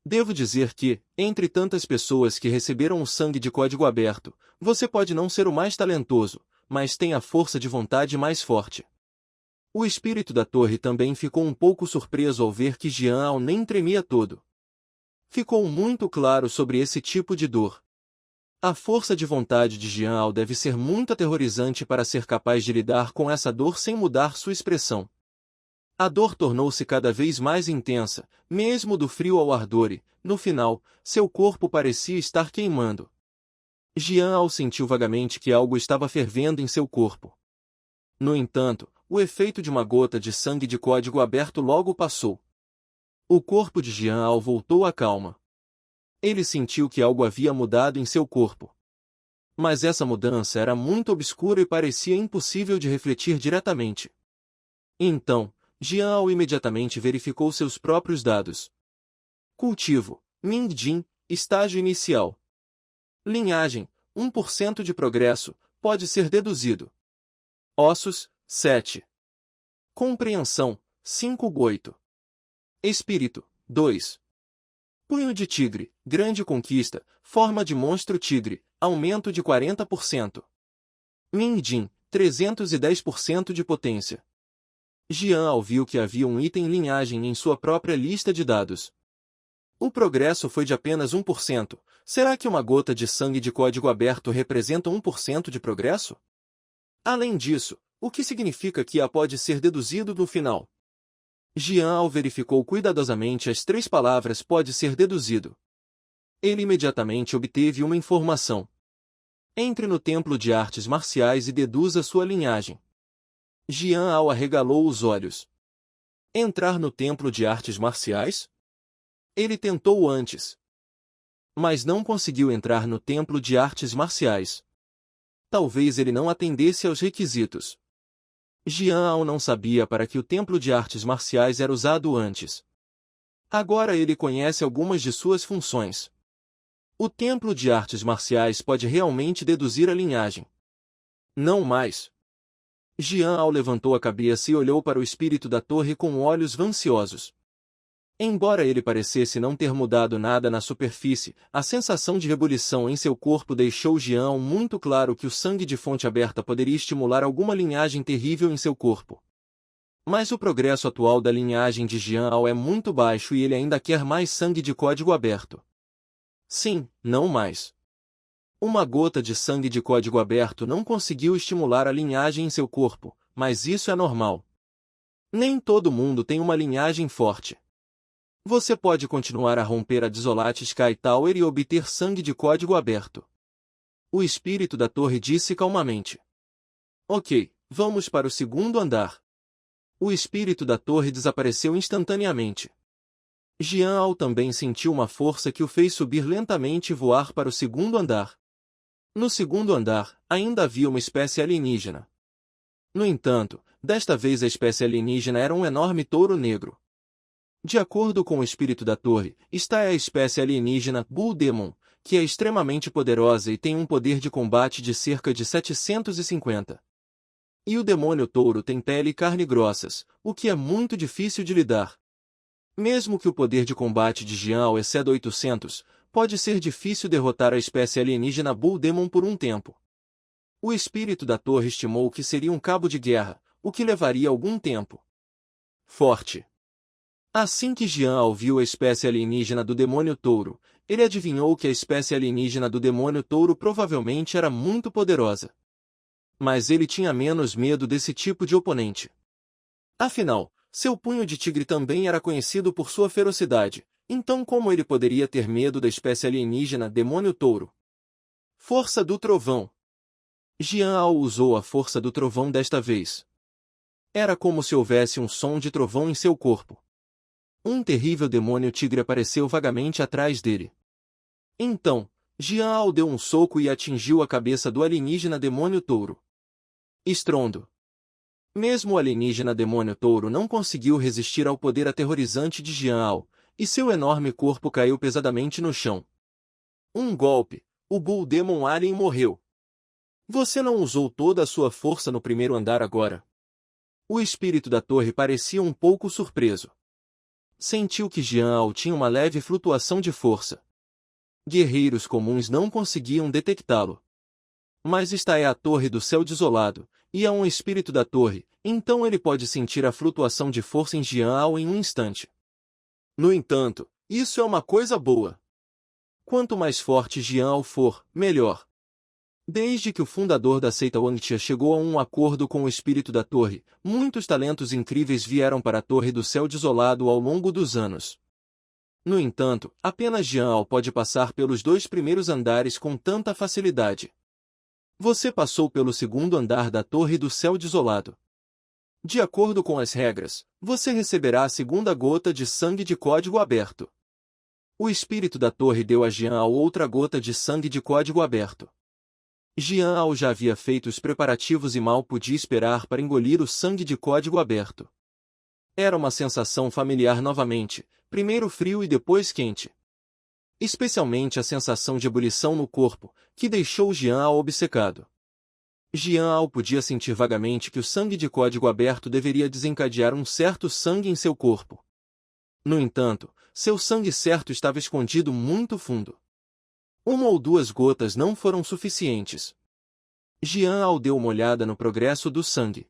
Devo dizer que, entre tantas pessoas que receberam o sangue de código aberto, você pode não ser o mais talentoso, mas tem a força de vontade mais forte. O espírito da torre também ficou um pouco surpreso ao ver que Jian nem tremia todo. Ficou muito claro sobre esse tipo de dor. A força de vontade de Jian deve ser muito aterrorizante para ser capaz de lidar com essa dor sem mudar sua expressão. A dor tornou-se cada vez mais intensa, mesmo do frio ao ardor e, no final, seu corpo parecia estar queimando. Jian sentiu vagamente que algo estava fervendo em seu corpo. No entanto, o efeito de uma gota de sangue de código aberto logo passou. O corpo de Jian voltou à calma. Ele sentiu que algo havia mudado em seu corpo. Mas essa mudança era muito obscura e parecia impossível de refletir diretamente. Então, Jian imediatamente verificou seus próprios dados. Cultivo, Mingjin, estágio inicial. Linhagem, 1% de progresso, pode ser deduzido. Ossos, 7. Compreensão, 5/8. Espírito, 2. Punho de tigre, grande conquista, forma de monstro tigre, aumento de 40%. Mingjin, 310% de potência. Jian viu que havia um item linhagem em sua própria lista de dados. O progresso foi de apenas 1%. Será que uma gota de sangue de código aberto representa 1% de progresso? Além disso, o que significa que A pode ser deduzido no final? Jian verificou cuidadosamente as 3 palavras pode ser deduzido. Ele imediatamente obteve uma informação. Entre no templo de artes marciais e deduza sua linhagem. Jian arregalou os olhos. Entrar no templo de artes marciais? Ele tentou antes. Mas não conseguiu entrar no templo de artes marciais. Talvez ele não atendesse aos requisitos. Jian não sabia para que o templo de artes marciais era usado antes. Agora ele conhece algumas de suas funções. O templo de artes marciais pode realmente deduzir a linhagem. Não mais. Jian levantou a cabeça e olhou para o espírito da torre com olhos ansiosos. Embora ele parecesse não ter mudado nada na superfície, a sensação de ebulição em seu corpo deixou Jian muito claro que o sangue de fonte aberta poderia estimular alguma linhagem terrível em seu corpo. Mas o progresso atual da linhagem de Jian é muito baixo e ele ainda quer mais sangue de código aberto. Sim, não mais. Uma gota de sangue de código aberto não conseguiu estimular a linhagem em seu corpo, mas isso é normal. Nem todo mundo tem uma linhagem forte. Você pode continuar a romper a Desolate Sky Tower e obter sangue de código aberto. O espírito da torre disse calmamente. Ok, vamos para o segundo andar. O espírito da torre desapareceu instantaneamente. Jian Ao também sentiu uma força que o fez subir lentamente e voar para o segundo andar. No segundo andar, ainda havia uma espécie alienígena. No entanto, desta vez a espécie alienígena era um enorme touro negro. De acordo com o espírito da torre, está a espécie alienígena Bull Demon, que é extremamente poderosa e tem um poder de combate de cerca de 750. E o demônio touro tem pele e carne grossas, o que é muito difícil de lidar. Mesmo que o poder de combate de Jian exceda 800, pode ser difícil derrotar a espécie alienígena Bull Demon por um tempo. O espírito da torre estimou que seria um cabo de guerra, o que levaria algum tempo. Forte. Assim que Jian viu a espécie alienígena do demônio touro, ele adivinhou que a espécie alienígena do demônio touro provavelmente era muito poderosa. Mas ele tinha menos medo desse tipo de oponente. Afinal, seu punho de tigre também era conhecido por sua ferocidade, então como ele poderia ter medo da espécie alienígena demônio touro? Força do trovão. Jian usou a força do trovão desta vez. Era como se houvesse um som de trovão em seu corpo. Um terrível demônio tigre apareceu vagamente atrás dele. Então, Jian deu um soco e atingiu a cabeça do alienígena demônio touro. Estrondo. Mesmo o alienígena demônio touro não conseguiu resistir ao poder aterrorizante de Jian, e seu enorme corpo caiu pesadamente no chão. Um golpe, o Bull Demon Alien morreu. Você não usou toda a sua força no primeiro andar agora? O espírito da torre parecia um pouco surpreso. Sentiu que Jian tinha uma leve flutuação de força. Guerreiros comuns não conseguiam detectá-lo. Mas esta é a Torre do Céu Desolado, e há um espírito da torre, então ele pode sentir a flutuação de força em Jian em um instante. No entanto, isso é uma coisa boa. Quanto mais forte Jian for, melhor. Desde que o fundador da seita Wangtia chegou a um acordo com o espírito da torre, muitos talentos incríveis vieram para a Torre do Céu Desolado ao longo dos anos. No entanto, apenas Jian pode passar pelos 2 primeiros andares com tanta facilidade. Você passou pelo segundo andar da Torre do Céu Desolado. De acordo com as regras, você receberá a segunda gota de sangue de código aberto. O espírito da torre deu a Jian outra gota de sangue de código aberto. Jian já havia feito os preparativos e mal podia esperar para engolir o sangue de código aberto. Era uma sensação familiar novamente, primeiro frio e depois quente. Especialmente a sensação de ebulição no corpo, que deixou Jian obcecado. Jian podia sentir vagamente que o sangue de código aberto deveria desencadear um certo sangue em seu corpo. No entanto, seu sangue certo estava escondido muito fundo. 1 ou 2 gotas não foram suficientes. Jian deu uma olhada no progresso do sangue.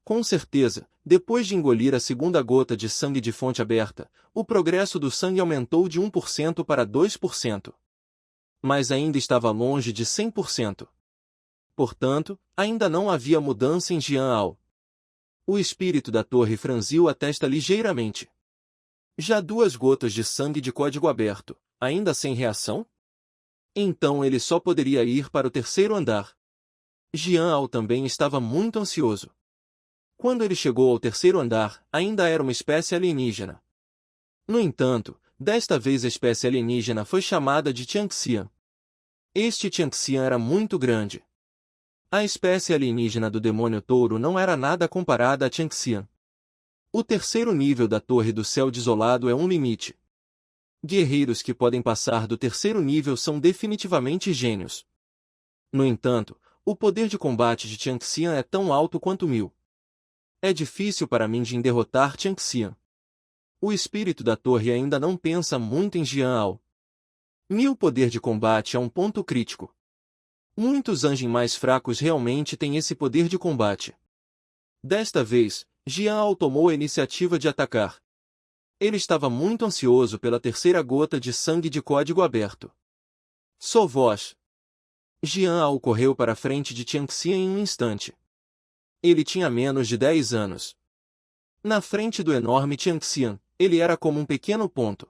Com certeza, depois de engolir a segunda gota de sangue de fonte aberta, o progresso do sangue aumentou de 1% para 2%. Mas ainda estava longe de 100%. Portanto, ainda não havia mudança em Jian. O espírito da torre franziu a testa ligeiramente. Já 2 gotas de sangue de código aberto, ainda sem reação? Então ele só poderia ir para o terceiro andar. Jian também estava muito ansioso. Quando ele chegou ao terceiro andar, ainda era uma espécie alienígena. No entanto, desta vez a espécie alienígena foi chamada de Tianxian. Este Tianxian era muito grande. A espécie alienígena do demônio touro não era nada comparada a Tianxian. O terceiro nível da Torre do Céu Desolado é um limite. Guerreiros que podem passar do terceiro nível são definitivamente gênios. No entanto, o poder de combate de Tianxian é tão alto quanto 1000. É difícil para Minjin derrotar Tianxian. O espírito da torre ainda não pensa muito em Jian. 1000 poder de combate é um ponto crítico. Muitos Anjin mais fracos realmente têm esse poder de combate. Desta vez, Jian tomou a iniciativa de atacar. Ele estava muito ansioso pela terceira gota de sangue de código aberto. Sou voz. Jian Ao correu para a frente de Tianxian em um instante. Ele tinha menos de 10 anos. Na frente do enorme Tianxian, ele era como um pequeno ponto.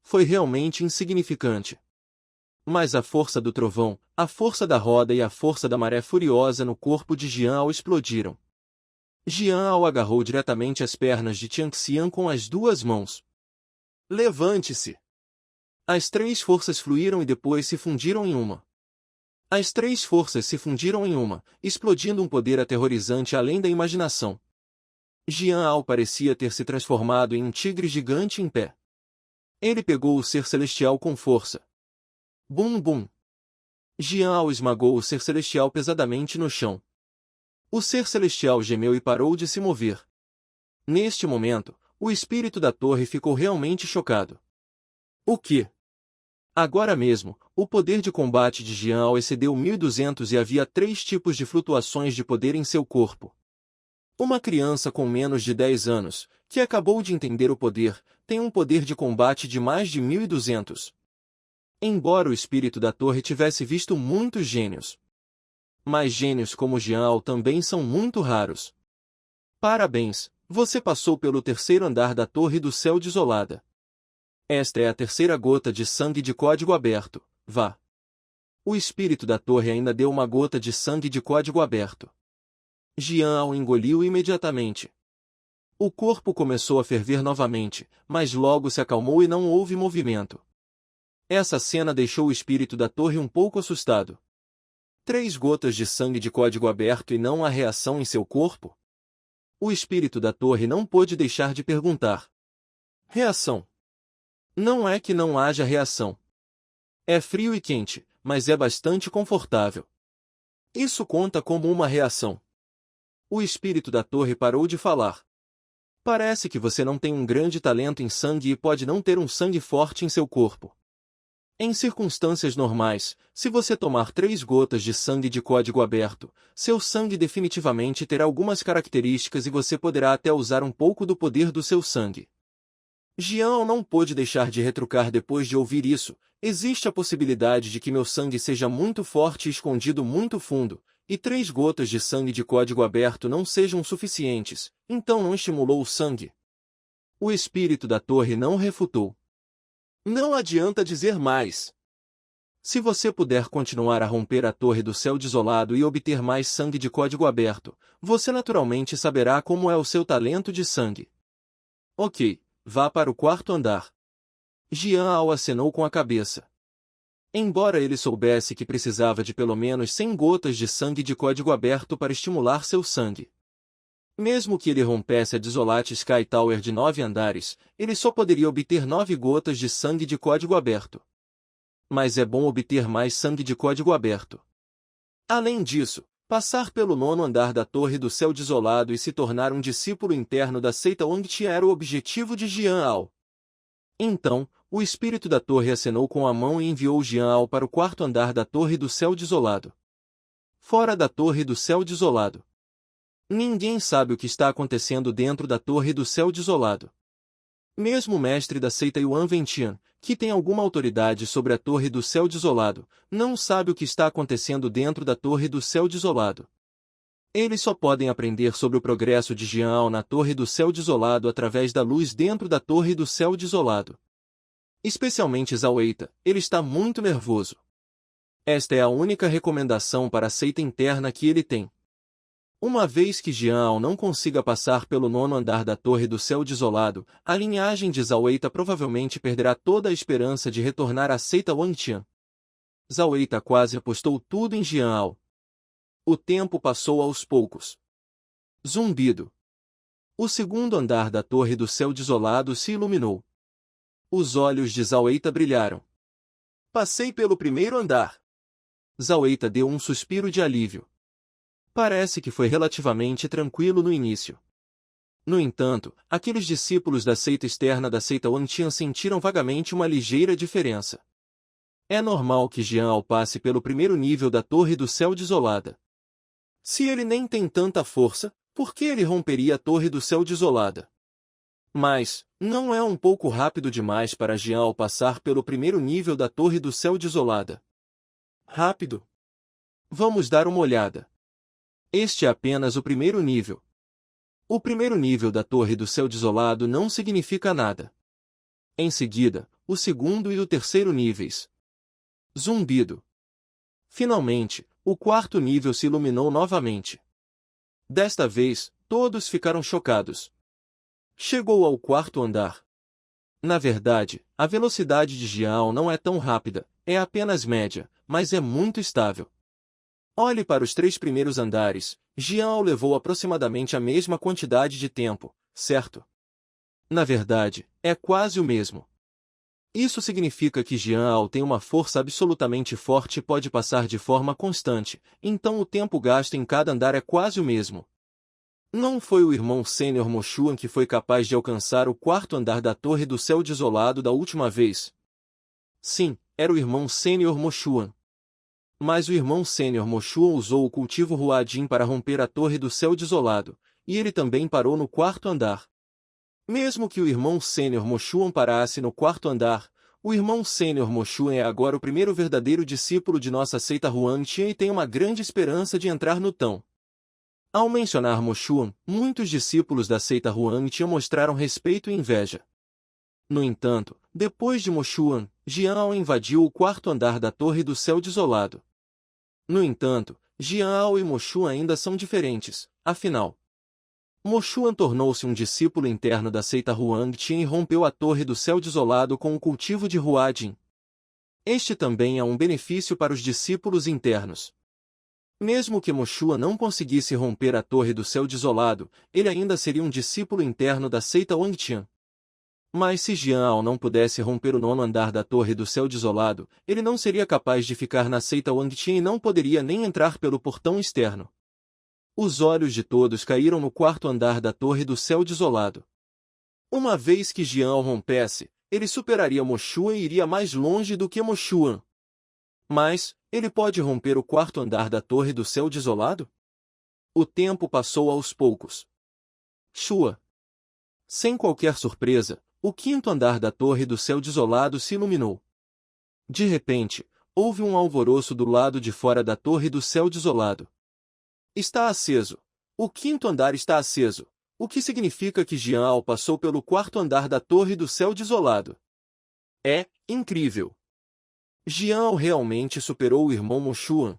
Foi realmente insignificante. Mas a força do trovão, a força da roda e a força da maré furiosa no corpo de Jian Ao explodiram. Jian Ao agarrou diretamente as pernas de Tianxian com as duas mãos. Levante-se! As três forças fluíram e depois se fundiram em uma. As três forças se fundiram em uma, explodindo um poder aterrorizante além da imaginação. Jian Ao parecia ter se transformado em um tigre gigante em pé. Ele pegou o ser celestial com força. Bum bum! Jian Ao esmagou o ser celestial pesadamente no chão. O ser celestial gemeu e parou de se mover. Neste momento, o espírito da torre ficou realmente chocado. O que? Agora mesmo, o poder de combate de Jian Ao excedeu 1200 e havia 3 tipos de flutuações de poder em seu corpo. Uma criança com menos de 10 anos, que acabou de entender o poder, tem um poder de combate de mais de 1200. Embora o espírito da torre tivesse visto muitos gênios. Mas gênios como Jian Ao também são muito raros. Parabéns, você passou pelo terceiro andar da Torre do Céu Desolada. Esta é a terceira gota de sangue de código aberto, vá. O espírito da torre ainda deu uma gota de sangue de código aberto. Jian Ao engoliu imediatamente. O corpo começou a ferver novamente, mas logo se acalmou e não houve movimento. Essa cena deixou o espírito da torre um pouco assustado. 3 gotas de sangue de código aberto e não há reação em seu corpo? O espírito da torre não pôde deixar de perguntar. Reação? Não é que não haja reação. É frio e quente, mas é bastante confortável. Isso conta como uma reação. O espírito da torre parou de falar. Parece que você não tem um grande talento em sangue e pode não ter um sangue forte em seu corpo. Em circunstâncias normais, se você tomar 3 gotas de sangue de código aberto, seu sangue definitivamente terá algumas características e você poderá até usar um pouco do poder do seu sangue. Jian não pôde deixar de retrucar depois de ouvir isso. Existe a possibilidade de que meu sangue seja muito forte e escondido muito fundo, e 3 gotas de sangue de código aberto não sejam suficientes, então não estimulou o sangue. O espírito da torre não refutou. Não adianta dizer mais. Se você puder continuar a romper a Torre do Céu Desolado e obter mais sangue de código aberto, você naturalmente saberá como é o seu talento de sangue. Ok, vá para o 4º andar. Jian Ao acenou com a cabeça. Embora ele soubesse que precisava de pelo menos 100 gotas de sangue de código aberto para estimular seu sangue. Mesmo que ele rompesse a desolate Sky Tower de 9 andares, ele só poderia obter 9 gotas de sangue de código aberto. Mas é bom obter mais sangue de código aberto. Além disso, passar pelo 9º andar da Torre do Céu Desolado e se tornar um discípulo interno da seita Wangtia era o objetivo de Jian Ao. Então, o espírito da torre acenou com a mão e enviou Jian Ao para o 4º andar da Torre do Céu Desolado. Fora da Torre do Céu Desolado. Ninguém sabe o que está acontecendo dentro da Torre do Céu Desolado. Mesmo o mestre da seita Yuan Ventian, que tem alguma autoridade sobre a Torre do Céu Desolado, não sabe o que está acontecendo dentro da Torre do Céu Desolado. Eles só podem aprender sobre o progresso de Jian Ao na Torre do Céu Desolado através da luz dentro da Torre do Céu Desolado. Especialmente Zhao Eita, ele está muito nervoso. Esta é a única recomendação para a seita interna que ele tem. Uma vez que Jian Ao não consiga passar pelo 9º andar da Torre do Céu Desolado, a linhagem de Zhao Eita provavelmente perderá toda a esperança de retornar à seita Wangtian. Zhao Eita quase apostou tudo em Jian Ao. O tempo passou aos poucos. Zumbido. O 2º andar da Torre do Céu Desolado se iluminou. Os olhos de Zhao Eita brilharam. Passei pelo 1º andar. Zhao Eita deu um suspiro de alívio. Parece que foi relativamente tranquilo no início. No entanto, aqueles discípulos da seita externa da seita Wangtian sentiram vagamente uma ligeira diferença. É normal que Jian Ao passe pelo 1º nível da Torre do Céu Desolada. Se ele nem tem tanta força, por que ele romperia a Torre do Céu Desolada? Mas, não é um pouco rápido demais para Jian Ao passar pelo 1º nível da Torre do Céu Desolada? Rápido? Vamos dar uma olhada. Este é apenas o primeiro nível. O primeiro nível da Torre do Céu Desolado não significa nada. Em seguida, o segundo e o terceiro níveis. Zumbido. Finalmente, o quarto nível se iluminou novamente. Desta vez, todos ficaram chocados. Chegou ao quarto andar. Na verdade, a velocidade de Jiao não é tão rápida, é apenas média, mas é muito estável. Olhe para os 3 primeiros andares, Jiao levou aproximadamente a mesma quantidade de tempo, certo? Na verdade, é quase o mesmo. Isso significa que Jiao tem uma força absolutamente forte e pode passar de forma constante, então o tempo gasto em cada andar é quase o mesmo. Não foi o irmão sênior Moshuan que foi capaz de alcançar o quarto andar da Torre do Céu Desolado da última vez. Sim, era o irmão sênior Moshuan. Mas o irmão sênior Moshuan usou o cultivo Huadin para romper a Torre do Céu Desolado, e ele também parou no quarto andar. Mesmo que o irmão sênior Moshuan parasse no quarto andar, o irmão sênior Moshuan é agora o primeiro verdadeiro discípulo de nossa seita Huangtian e tem uma grande esperança de entrar no Tão. Ao mencionar Moshuan, muitos discípulos da seita Huangtian mostraram respeito e inveja. No entanto, depois de Moshuan, Jiao invadiu o quarto andar da Torre do Céu Desolado. No entanto, Jiao e Moshuan ainda são diferentes, afinal. Moshuan tornou-se um discípulo interno da seita Huangtian e rompeu a Torre do Céu Desolado com o cultivo de Huadin. Este também é um benefício para os discípulos internos. Mesmo que Moshuan não conseguisse romper a Torre do Céu Desolado, ele ainda seria um discípulo interno da seita Huangtian. Mas se Jiao não pudesse romper o 9º andar da Torre do Céu Desolado, ele não seria capaz de ficar na seita Huangtian e não poderia nem entrar pelo portão externo. Os olhos de todos caíram no quarto andar da Torre do Céu Desolado. Uma vez que Jiao rompesse, ele superaria Moshuan e iria mais longe do que Moshuan. Mas, ele pode romper o quarto andar da Torre do Céu Desolado? O tempo passou aos poucos. Shua. Sem qualquer surpresa, o 5º andar da Torre do Céu Desolado se iluminou. De repente, houve um alvoroço do lado de fora da Torre do Céu Desolado. Está aceso. O 5º andar está aceso, o que significa que Jiao passou pelo 4º andar da Torre do Céu Desolado. É incrível. Jiao realmente superou o irmão Moshuan.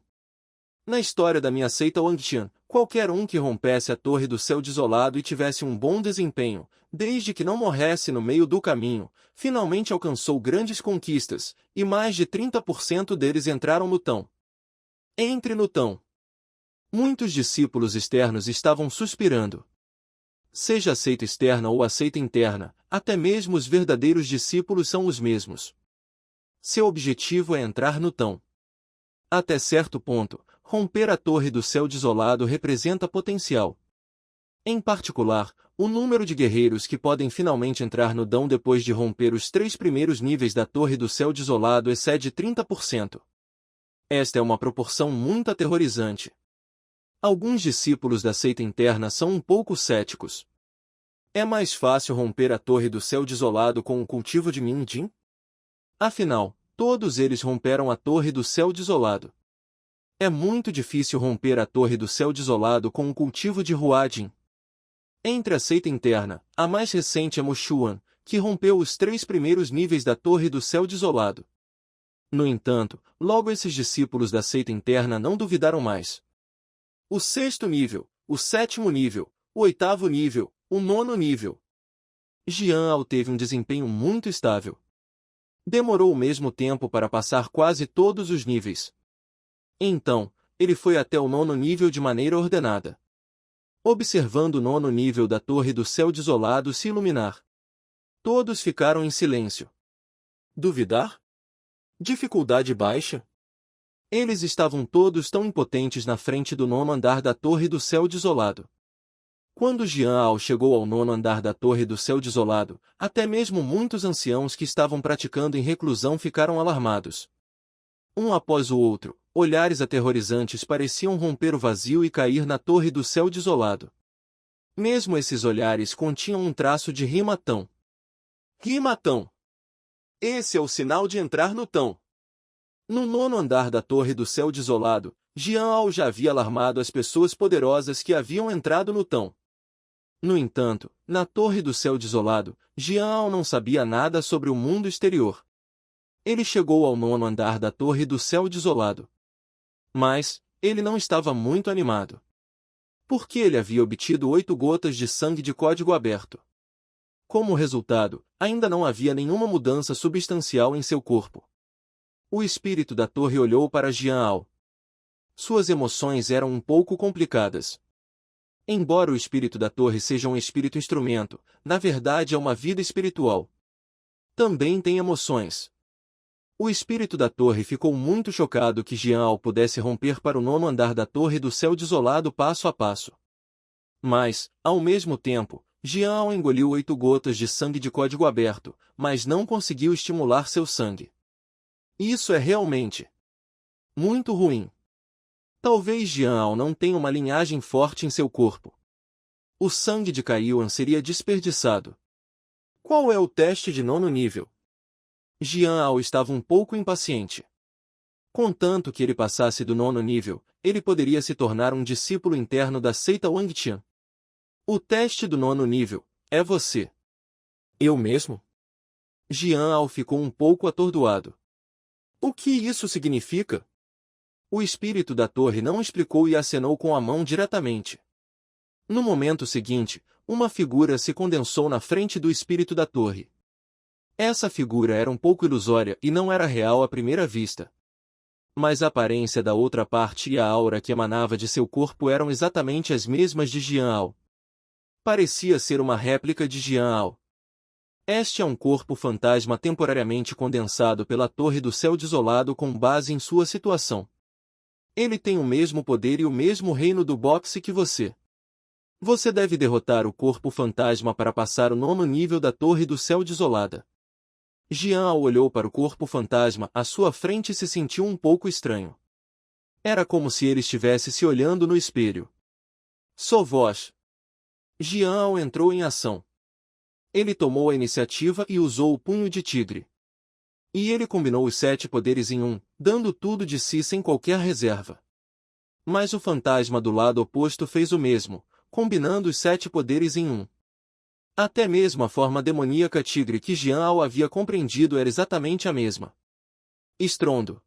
Na história da minha seita Huangtian, qualquer um que rompesse a Torre do Céu Desolado e tivesse um bom desempenho, desde que não morresse no meio do caminho, finalmente alcançou grandes conquistas, e mais de 30% deles entraram no Tão. Entre no Tão. Muitos discípulos externos estavam suspirando. Seja a seita externa ou a seita interna, até mesmo os verdadeiros discípulos são os mesmos. Seu objetivo é entrar no Tão. Até certo ponto, romper a Torre do Céu Desolado representa potencial. Em particular, o número de guerreiros que podem finalmente entrar no Dão depois de romper os 3 primeiros níveis da Torre do Céu Desolado excede 30%. Esta é uma proporção muito aterrorizante. Alguns discípulos da seita interna são um pouco céticos. É mais fácil romper a Torre do Céu Desolado com o cultivo de Minjin? Afinal, todos eles romperam a Torre do Céu Desolado. É muito difícil romper a Torre do Céu Desolado com o cultivo de Huadin. Entre a seita interna, a mais recente é Moshuan, que rompeu os 3 primeiros níveis da Torre do Céu Desolado. No entanto, logo esses discípulos da seita interna não duvidaram mais. O 6º nível, o 7º nível, o 8º nível, o 9º nível. Jiao teve um desempenho muito estável. Demorou o mesmo tempo para passar quase todos os níveis. Então, ele foi até o 9º nível de maneira ordenada. Observando o 9º nível da Torre do Céu Desolado se iluminar. Todos ficaram em silêncio. Duvidar? Dificuldade baixa? Eles estavam todos tão impotentes na frente do 9º andar da Torre do Céu Desolado. Quando Jiao chegou ao 9º andar da Torre do Céu Desolado, até mesmo muitos anciãos que estavam praticando em reclusão ficaram alarmados. Um após o outro, olhares aterrorizantes pareciam romper o vazio e cair na Torre do Céu Desolado. Mesmo esses olhares continham um traço de rimatão. Rimatão! Esse é o sinal de entrar no Tão. No nono andar da Torre do Céu Desolado, Jian-Ao já havia alarmado as pessoas poderosas que haviam entrado no tão. No entanto, na Torre do Céu Desolado, Jian-Ao não sabia nada sobre o mundo exterior. Ele chegou ao nono andar da Torre do Céu Desolado. Mas, ele não estava muito animado. Porque ele havia obtido 8 gotas de sangue de código aberto. Como resultado, ainda não havia nenhuma mudança substancial em seu corpo. O espírito da torre olhou para Jian-Ao. Suas emoções eram um pouco complicadas. Embora o espírito da torre seja um espírito instrumento, na verdade é uma vida espiritual. Também tem emoções. O espírito da torre ficou muito chocado que Jian-Ao pudesse romper para o nono andar da Torre do Céu Desolado passo a passo. Mas, ao mesmo tempo, Jian-Ao engoliu 8 gotas de sangue de código aberto, mas não conseguiu estimular seu sangue. Isso é realmente muito ruim. Talvez Jian-Ao não tenha uma linhagem forte em seu corpo. O sangue de Kaiyuan seria desperdiçado. Qual é o teste de nono nível? Jian-Ao estava um pouco impaciente. Contanto que ele passasse do nono nível, ele poderia se tornar um discípulo interno da seita Wangtian. O teste do nono nível é você. Eu mesmo? Jian-Ao ficou um pouco atordoado. O que isso significa? O espírito da torre não explicou e acenou com a mão diretamente. No momento seguinte, uma figura se condensou na frente do espírito da torre. Essa figura era um pouco ilusória e não era real à primeira vista. Mas a aparência da outra parte e a aura que emanava de seu corpo eram exatamente as mesmas de Jian-Ao. Parecia ser uma réplica de Jian-Ao. Este é um corpo fantasma temporariamente condensado pela Torre do Céu Desolado com base em sua situação. Ele tem o mesmo poder e o mesmo reino do boxe que você. Você deve derrotar o corpo fantasma para passar o nono nível da Torre do Céu Desolada. Jian-Ao olhou para o corpo fantasma à sua frente e se sentiu um pouco estranho. Era como se ele estivesse se olhando no espelho. Sou vós. Jian-Ao entrou em ação. Ele tomou a iniciativa e usou o punho de tigre. E ele combinou os 7 poderes em um, dando tudo de si sem qualquer reserva. Mas o fantasma do lado oposto fez o mesmo, combinando os 7 poderes em um. Até mesmo a forma demoníaca tigre que Jian-Ao havia compreendido era exatamente a mesma. Estrondo.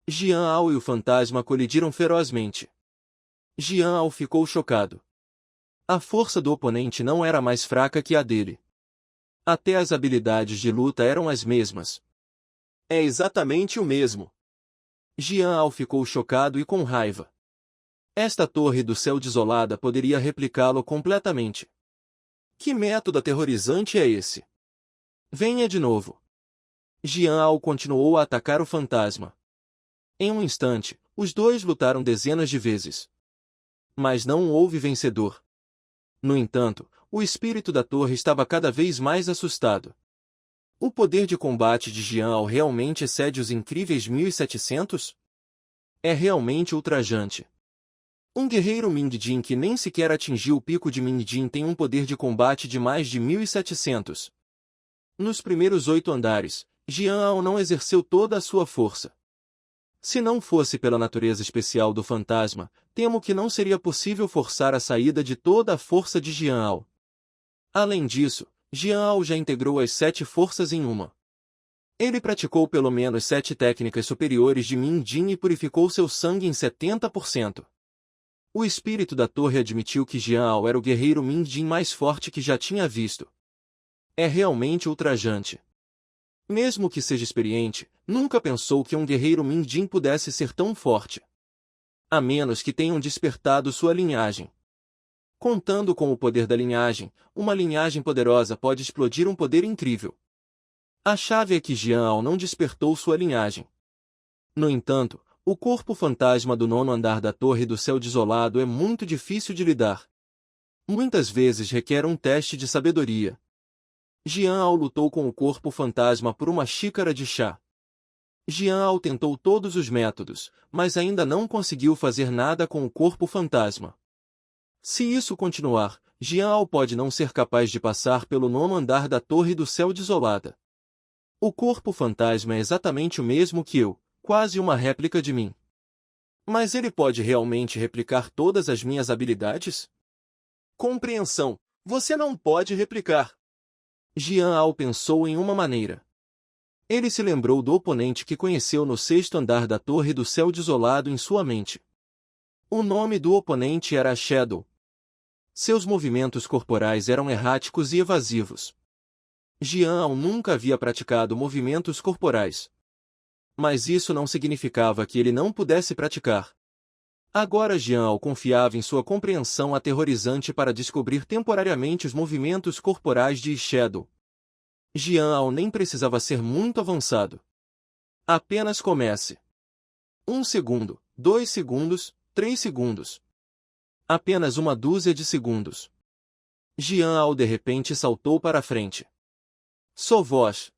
Jian-Ao e o fantasma colidiram ferozmente. Jian-Ao ficou chocado. A força do oponente não era mais fraca que a dele. Até as habilidades de luta eram as mesmas. É exatamente o mesmo. Jian-Ao ficou chocado e com raiva. Esta torre do céu desolada poderia replicá-lo completamente. Que método aterrorizante é esse? Venha de novo. Jian-Ao continuou a atacar o fantasma. Em um instante, os dois lutaram dezenas de vezes. Mas não houve vencedor. No entanto, o espírito da torre estava cada vez mais assustado. O poder de combate de Jian-Ao realmente excede os incríveis 1700? É realmente ultrajante. Um guerreiro Mingjin que nem sequer atingiu o pico de Mingjin tem um poder de combate de mais de 1700. Nos primeiros 8 andares, Jian-Ao não exerceu toda a sua força. Se não fosse pela natureza especial do fantasma, temo que não seria possível forçar a saída de toda a força de Jian-Ao. Além disso, Jian-Ao já integrou as 7 forças em uma. Ele praticou pelo menos 7 técnicas superiores de Mingjin e purificou seu sangue em 70%. O espírito da torre admitiu que Jian-Ao era o guerreiro Mingjin mais forte que já tinha visto. É realmente ultrajante. Mesmo que seja experiente, nunca pensou que um guerreiro Mingjin pudesse ser tão forte. A menos que tenham despertado sua linhagem. Contando com o poder da linhagem, uma linhagem poderosa pode explodir um poder incrível. A chave é que Jian-Ao não despertou sua linhagem. No entanto, o corpo fantasma do 9º andar da Torre do Céu Desolado é muito difícil de lidar. Muitas vezes requer um teste de sabedoria. Jian-Ao lutou com o corpo fantasma por uma xícara de chá. Jian-Ao tentou todos os métodos, mas ainda não conseguiu fazer nada com o corpo fantasma. Se isso continuar, Jian-Ao pode não ser capaz de passar pelo 9º andar da Torre do Céu Desolada. O corpo fantasma é exatamente o mesmo que eu, quase uma réplica de mim. Mas ele pode realmente replicar todas as minhas habilidades? Compreensão. Você não pode replicar. Jian Ao pensou em uma maneira. Ele se lembrou do oponente que conheceu no 6º andar da Torre do Céu Desolado em sua mente. O nome do oponente era Shadow. Seus movimentos corporais eram erráticos e evasivos. Jian Ao nunca havia praticado movimentos corporais. Mas isso não significava que ele não pudesse praticar. Agora Jian Ao confiava em sua compreensão aterrorizante para descobrir temporariamente os movimentos corporais de Shadow. Jian Ao nem precisava ser muito avançado. Apenas comece. 1 segundo, 2 segundos, 3 segundos. Apenas uma dúzia de segundos. Jian Ao de repente saltou para a frente. Sou voz.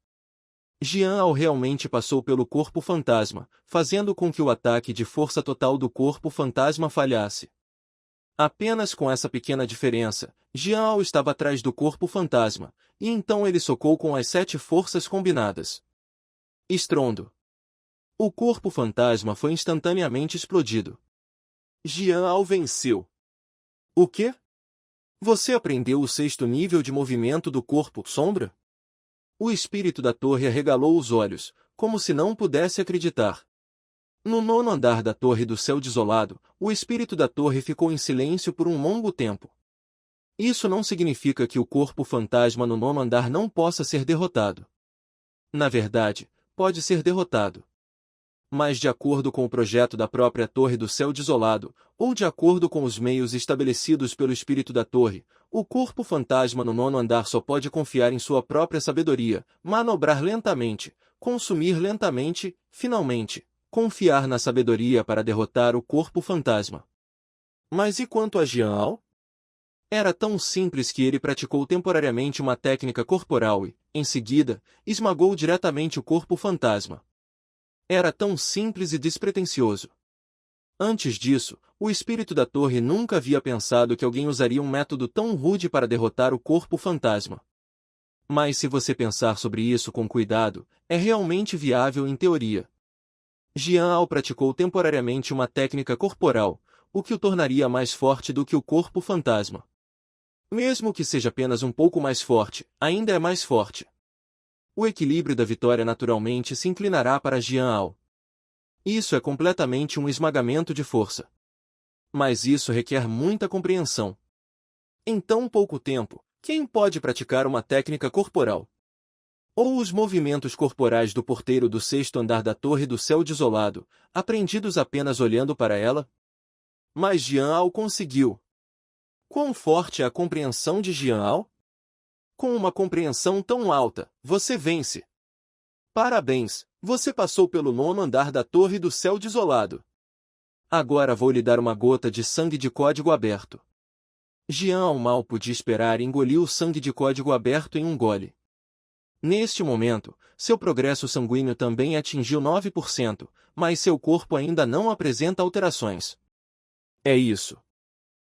Jian Ao realmente passou pelo corpo fantasma, fazendo com que o ataque de força total do corpo fantasma falhasse. Apenas com essa pequena diferença, Jian Ao estava atrás do corpo fantasma, e então ele socou com as 7 forças combinadas. Estrondo. O corpo fantasma foi instantaneamente explodido. Jian Ao venceu. O quê? Você aprendeu o 6º nível de movimento do corpo sombra? O espírito da torre arregalou os olhos, como se não pudesse acreditar. No 9º andar da Torre do Céu Desolado, o espírito da torre ficou em silêncio por um longo tempo. Isso não significa que o corpo fantasma no 9º andar não possa ser derrotado. Na verdade, pode ser derrotado. Mas de acordo com o projeto da própria Torre do Céu Desolado, ou de acordo com os meios estabelecidos pelo espírito da torre, o corpo fantasma no 9º andar só pode confiar em sua própria sabedoria, manobrar lentamente, consumir lentamente, finalmente, confiar na sabedoria para derrotar o corpo fantasma. Mas e quanto a Jian Ao? Era tão simples que ele praticou temporariamente uma técnica corporal e, em seguida, esmagou diretamente o corpo fantasma. Era tão simples e despretensioso. Antes disso, o espírito da torre nunca havia pensado que alguém usaria um método tão rude para derrotar o corpo fantasma. Mas se você pensar sobre isso com cuidado, é realmente viável em teoria. Jian Ao praticou temporariamente uma técnica corporal, o que o tornaria mais forte do que o corpo fantasma. Mesmo que seja apenas um pouco mais forte, ainda é mais forte. O equilíbrio da vitória naturalmente se inclinará para Jian Ao. Isso é completamente um esmagamento de força. Mas isso requer muita compreensão. Em tão pouco tempo, quem pode praticar uma técnica corporal? Ou os movimentos corporais do porteiro do 6º andar da Torre do Céu Desolado, aprendidos apenas olhando para ela? Mas Jian Ao conseguiu. Quão forte é a compreensão de Jian Ao? Com uma compreensão tão alta, você vence. Parabéns, você passou pelo 9º andar da Torre do Céu Desolado. Agora vou lhe dar uma gota de sangue de código aberto. Jian Ao mal podia esperar e engoliu o sangue de código aberto em um gole. Neste momento, seu progresso sanguíneo também atingiu 9%, mas seu corpo ainda não apresenta alterações. É isso.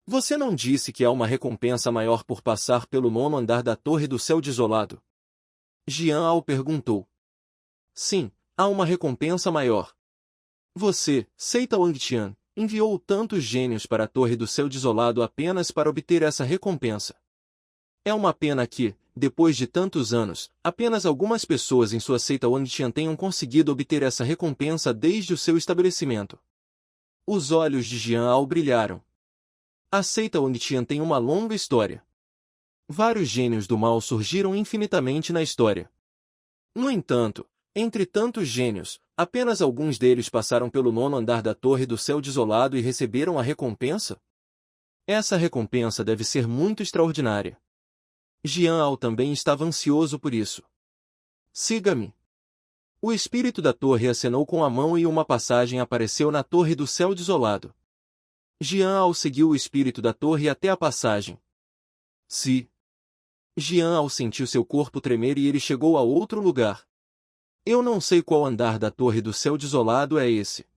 Você não disse que há uma recompensa maior por passar pelo 9º andar da Torre do Céu Desolado? Jian Ao perguntou. Sim, há uma recompensa maior. Você, Seita Wangtian, enviou tantos gênios para a Torre do Céu Desolado apenas para obter essa recompensa. É uma pena que, depois de tantos anos, apenas algumas pessoas em sua seita Wangtian tenham conseguido obter essa recompensa desde o seu estabelecimento. Os olhos de Jian Ao brilharam. A seita Wangtian tem uma longa história. Vários gênios do mal surgiram infinitamente na história. No entanto, entre tantos gênios, apenas alguns deles passaram pelo 9º andar da Torre do Céu Desolado e receberam a recompensa? Essa recompensa deve ser muito extraordinária. Jian Ao também estava ansioso por isso. Siga-me. O espírito da torre acenou com a mão e uma passagem apareceu na Torre do Céu Desolado. Jian Ao seguiu o espírito da torre até a passagem. Jian Ao sentiu seu corpo tremer e ele chegou a outro lugar. Eu não sei qual andar da Torre do Céu Desolado é esse.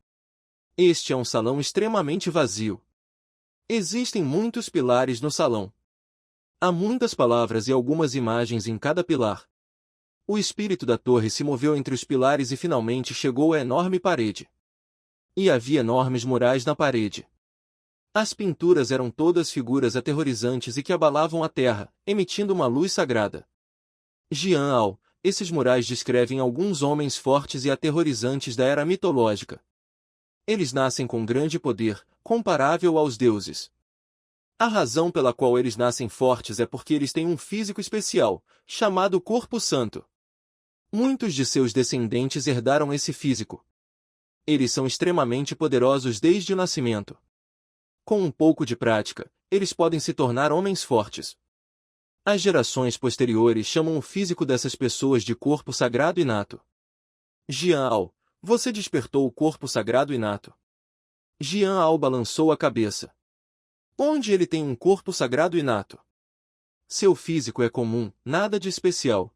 Este é um salão extremamente vazio. Existem muitos pilares no salão. Há muitas palavras e algumas imagens em cada pilar. O espírito da torre se moveu entre os pilares e finalmente chegou à enorme parede. E havia enormes murais na parede. As pinturas eram todas figuras aterrorizantes e que abalavam a terra, emitindo uma luz sagrada. Jian-ao, esses murais descrevem alguns homens fortes e aterrorizantes da era mitológica. Eles nascem com grande poder, comparável aos deuses. A razão pela qual eles nascem fortes é porque eles têm um físico especial, chamado Corpo Santo. Muitos de seus descendentes herdaram esse físico. Eles são extremamente poderosos desde o nascimento. Com um pouco de prática, eles podem se tornar homens fortes. As gerações posteriores chamam o físico dessas pessoas de corpo sagrado inato. Jian-ao, você despertou o corpo sagrado inato. Jian-ao balançou a cabeça. Onde ele tem um corpo sagrado inato? Seu físico é comum, nada de especial.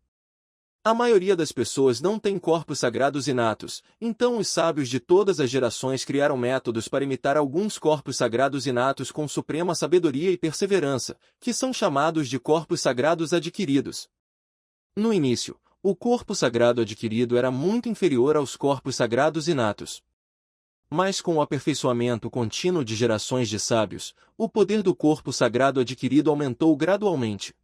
A maioria das pessoas não tem corpos sagrados inatos, então os sábios de todas as gerações criaram métodos para imitar alguns corpos sagrados inatos com suprema sabedoria e perseverança, que são chamados de corpos sagrados adquiridos. No início, o corpo sagrado adquirido era muito inferior aos corpos sagrados inatos. Mas com o aperfeiçoamento contínuo de gerações de sábios, o poder do corpo sagrado adquirido aumentou gradualmente.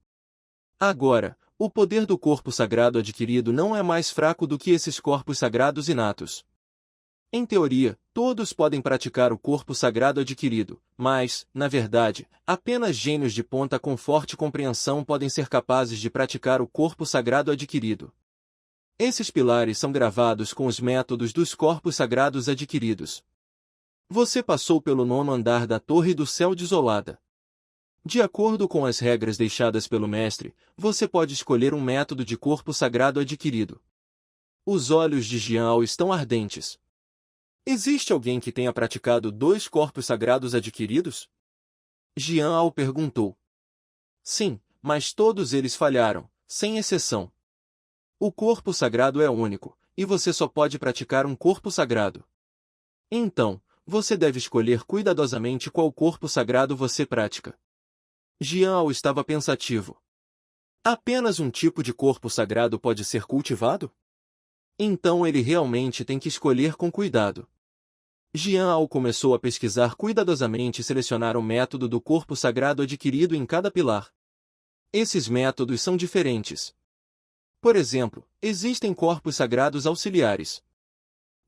Agora, o poder do corpo sagrado adquirido não é mais fraco do que esses corpos sagrados inatos. Em teoria, todos podem praticar o corpo sagrado adquirido, mas, na verdade, apenas gênios de ponta com forte compreensão podem ser capazes de praticar o corpo sagrado adquirido. Esses pilares são gravados com os métodos dos corpos sagrados adquiridos. Você passou pelo 9º andar da Torre do Céu Desolada. De acordo com as regras deixadas pelo mestre, você pode escolher um método de corpo sagrado adquirido. Os olhos de Jian-ao estão ardentes. Existe alguém que tenha praticado 2 corpos sagrados adquiridos? Jian-ao perguntou. Sim, mas todos eles falharam, sem exceção. O corpo sagrado é único, e você só pode praticar um corpo sagrado. Então, você deve escolher cuidadosamente qual corpo sagrado você pratica. Jian-ao estava pensativo. Apenas um tipo de corpo sagrado pode ser cultivado? Então ele realmente tem que escolher com cuidado. Jian-ao começou a pesquisar cuidadosamente e selecionar o método do corpo sagrado adquirido em cada pilar. Esses métodos são diferentes. Por exemplo, existem corpos sagrados auxiliares.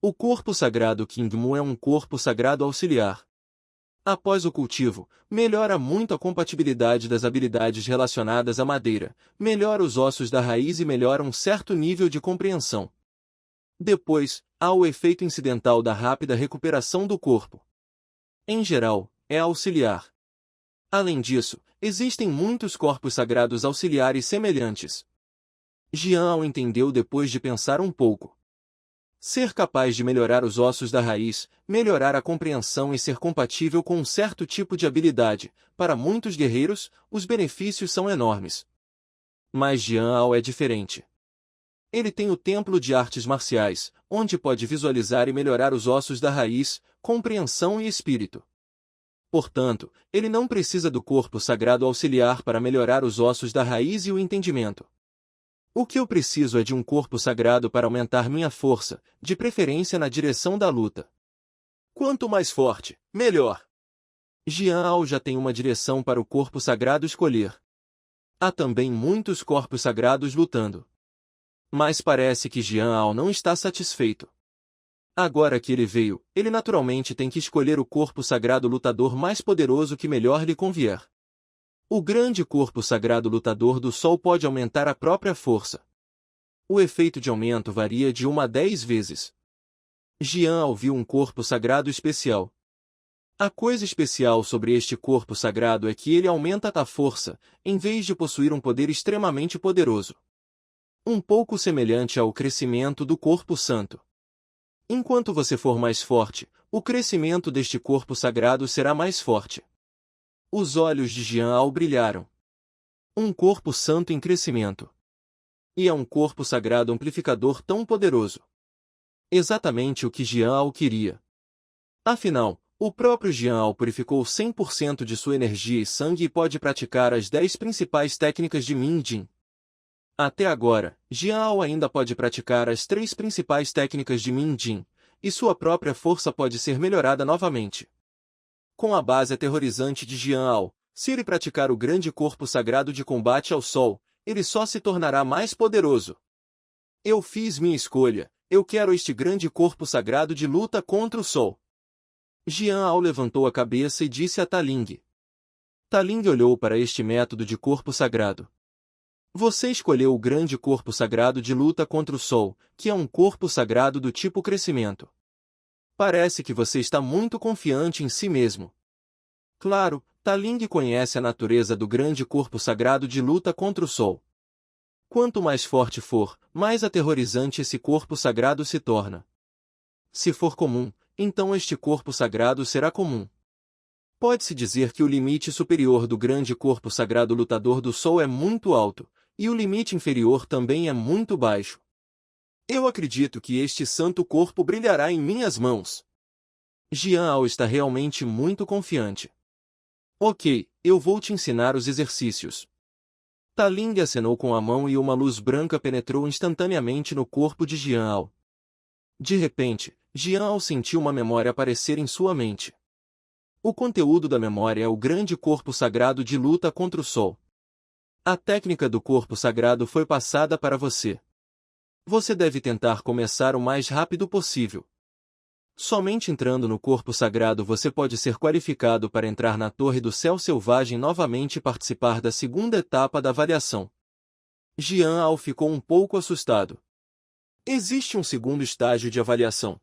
O corpo sagrado Qingmu é um corpo sagrado auxiliar. Após o cultivo, melhora muito a compatibilidade das habilidades relacionadas à madeira, melhora os ossos da raiz e melhora um certo nível de compreensão. Depois, há o efeito incidental da rápida recuperação do corpo. Em geral, é auxiliar. Além disso, existem muitos corpos sagrados auxiliares semelhantes. Jian-ao entendeu depois de pensar um pouco. Ser capaz de melhorar os ossos da raiz, melhorar a compreensão e ser compatível com um certo tipo de habilidade, para muitos guerreiros, os benefícios são enormes. Mas Jian-ao é diferente. Ele tem o templo de artes marciais, onde pode visualizar e melhorar os ossos da raiz, compreensão e espírito. Portanto, ele não precisa do corpo sagrado auxiliar para melhorar os ossos da raiz e o entendimento. O que eu preciso é de um corpo sagrado para aumentar minha força, de preferência na direção da luta. Quanto mais forte, melhor. Jian-ao já tem uma direção para o corpo sagrado escolher. Há também muitos corpos sagrados lutando. Mas parece que Jian-ao não está satisfeito. Agora que ele veio, ele naturalmente tem que escolher o corpo sagrado lutador mais poderoso que melhor lhe convier. O grande corpo sagrado lutador do Sol pode aumentar a própria força. O efeito de aumento varia de 1 a 10 vezes. Jian-ao viu um corpo sagrado especial. A coisa especial sobre este corpo sagrado é que ele aumenta a força, em vez de possuir um poder extremamente poderoso. Um pouco semelhante ao crescimento do corpo santo. Enquanto você for mais forte, o crescimento deste corpo sagrado será mais forte. Os olhos de Jian-ao brilharam. Um corpo santo em crescimento. E é um corpo sagrado amplificador tão poderoso. Exatamente o que Jian-ao queria. Afinal, o próprio Jian-ao purificou 100% de sua energia e sangue e pode praticar as 10 principais técnicas de Minjin. Até agora, Jian Ao ainda pode praticar as 3 principais técnicas de Min Jin, e sua própria força pode ser melhorada novamente. Com a base aterrorizante de Jian Ao, se ele praticar o grande corpo sagrado de combate ao sol, ele só se tornará mais poderoso. Eu fiz minha escolha, eu quero este grande corpo sagrado de luta contra o sol. Jian Ao levantou a cabeça e disse a Taling. Taling olhou para este método de corpo sagrado. Você escolheu o grande corpo sagrado de luta contra o sol, que é um corpo sagrado do tipo crescimento. Parece que você está muito confiante em si mesmo. Claro, Taling conhece a natureza do grande corpo sagrado de luta contra o sol. Quanto mais forte for, mais aterrorizante esse corpo sagrado se torna. Se for comum, então este corpo sagrado será comum. Pode-se dizer que o limite superior do grande corpo sagrado lutador do sol é muito alto, e o limite inferior também é muito baixo. Eu acredito que este santo corpo brilhará em minhas mãos. Jian Ao está realmente muito confiante. Ok, eu vou te ensinar os exercícios. Taling acenou com a mão e uma luz branca penetrou instantaneamente no corpo de Jian Ao. De repente, Jian Ao sentiu uma memória aparecer em sua mente. O conteúdo da memória é o grande corpo sagrado de luta contra o sol. A técnica do corpo sagrado foi passada para você. Você deve tentar começar o mais rápido possível. Somente entrando no corpo sagrado você pode ser qualificado para entrar na Torre do Céu Selvagem novamente e participar da segunda etapa da avaliação. Jian Ao ficou um pouco assustado. Existe um segundo estágio de avaliação?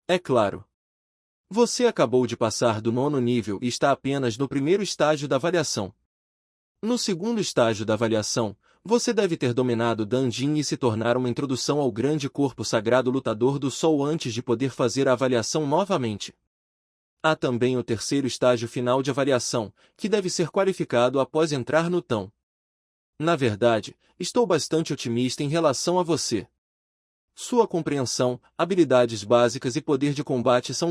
É claro. Você acabou de passar do 9º nível e está apenas no primeiro estágio da avaliação. No segundo estágio da avaliação, você deve ter dominado Dan Jin e se tornar uma introdução ao grande corpo sagrado lutador do sol antes de poder fazer a avaliação novamente. Há também o terceiro estágio final de avaliação, que deve ser qualificado após entrar no Tão. Na verdade, estou bastante otimista em relação a você. Sua compreensão, habilidades básicas e poder de combate são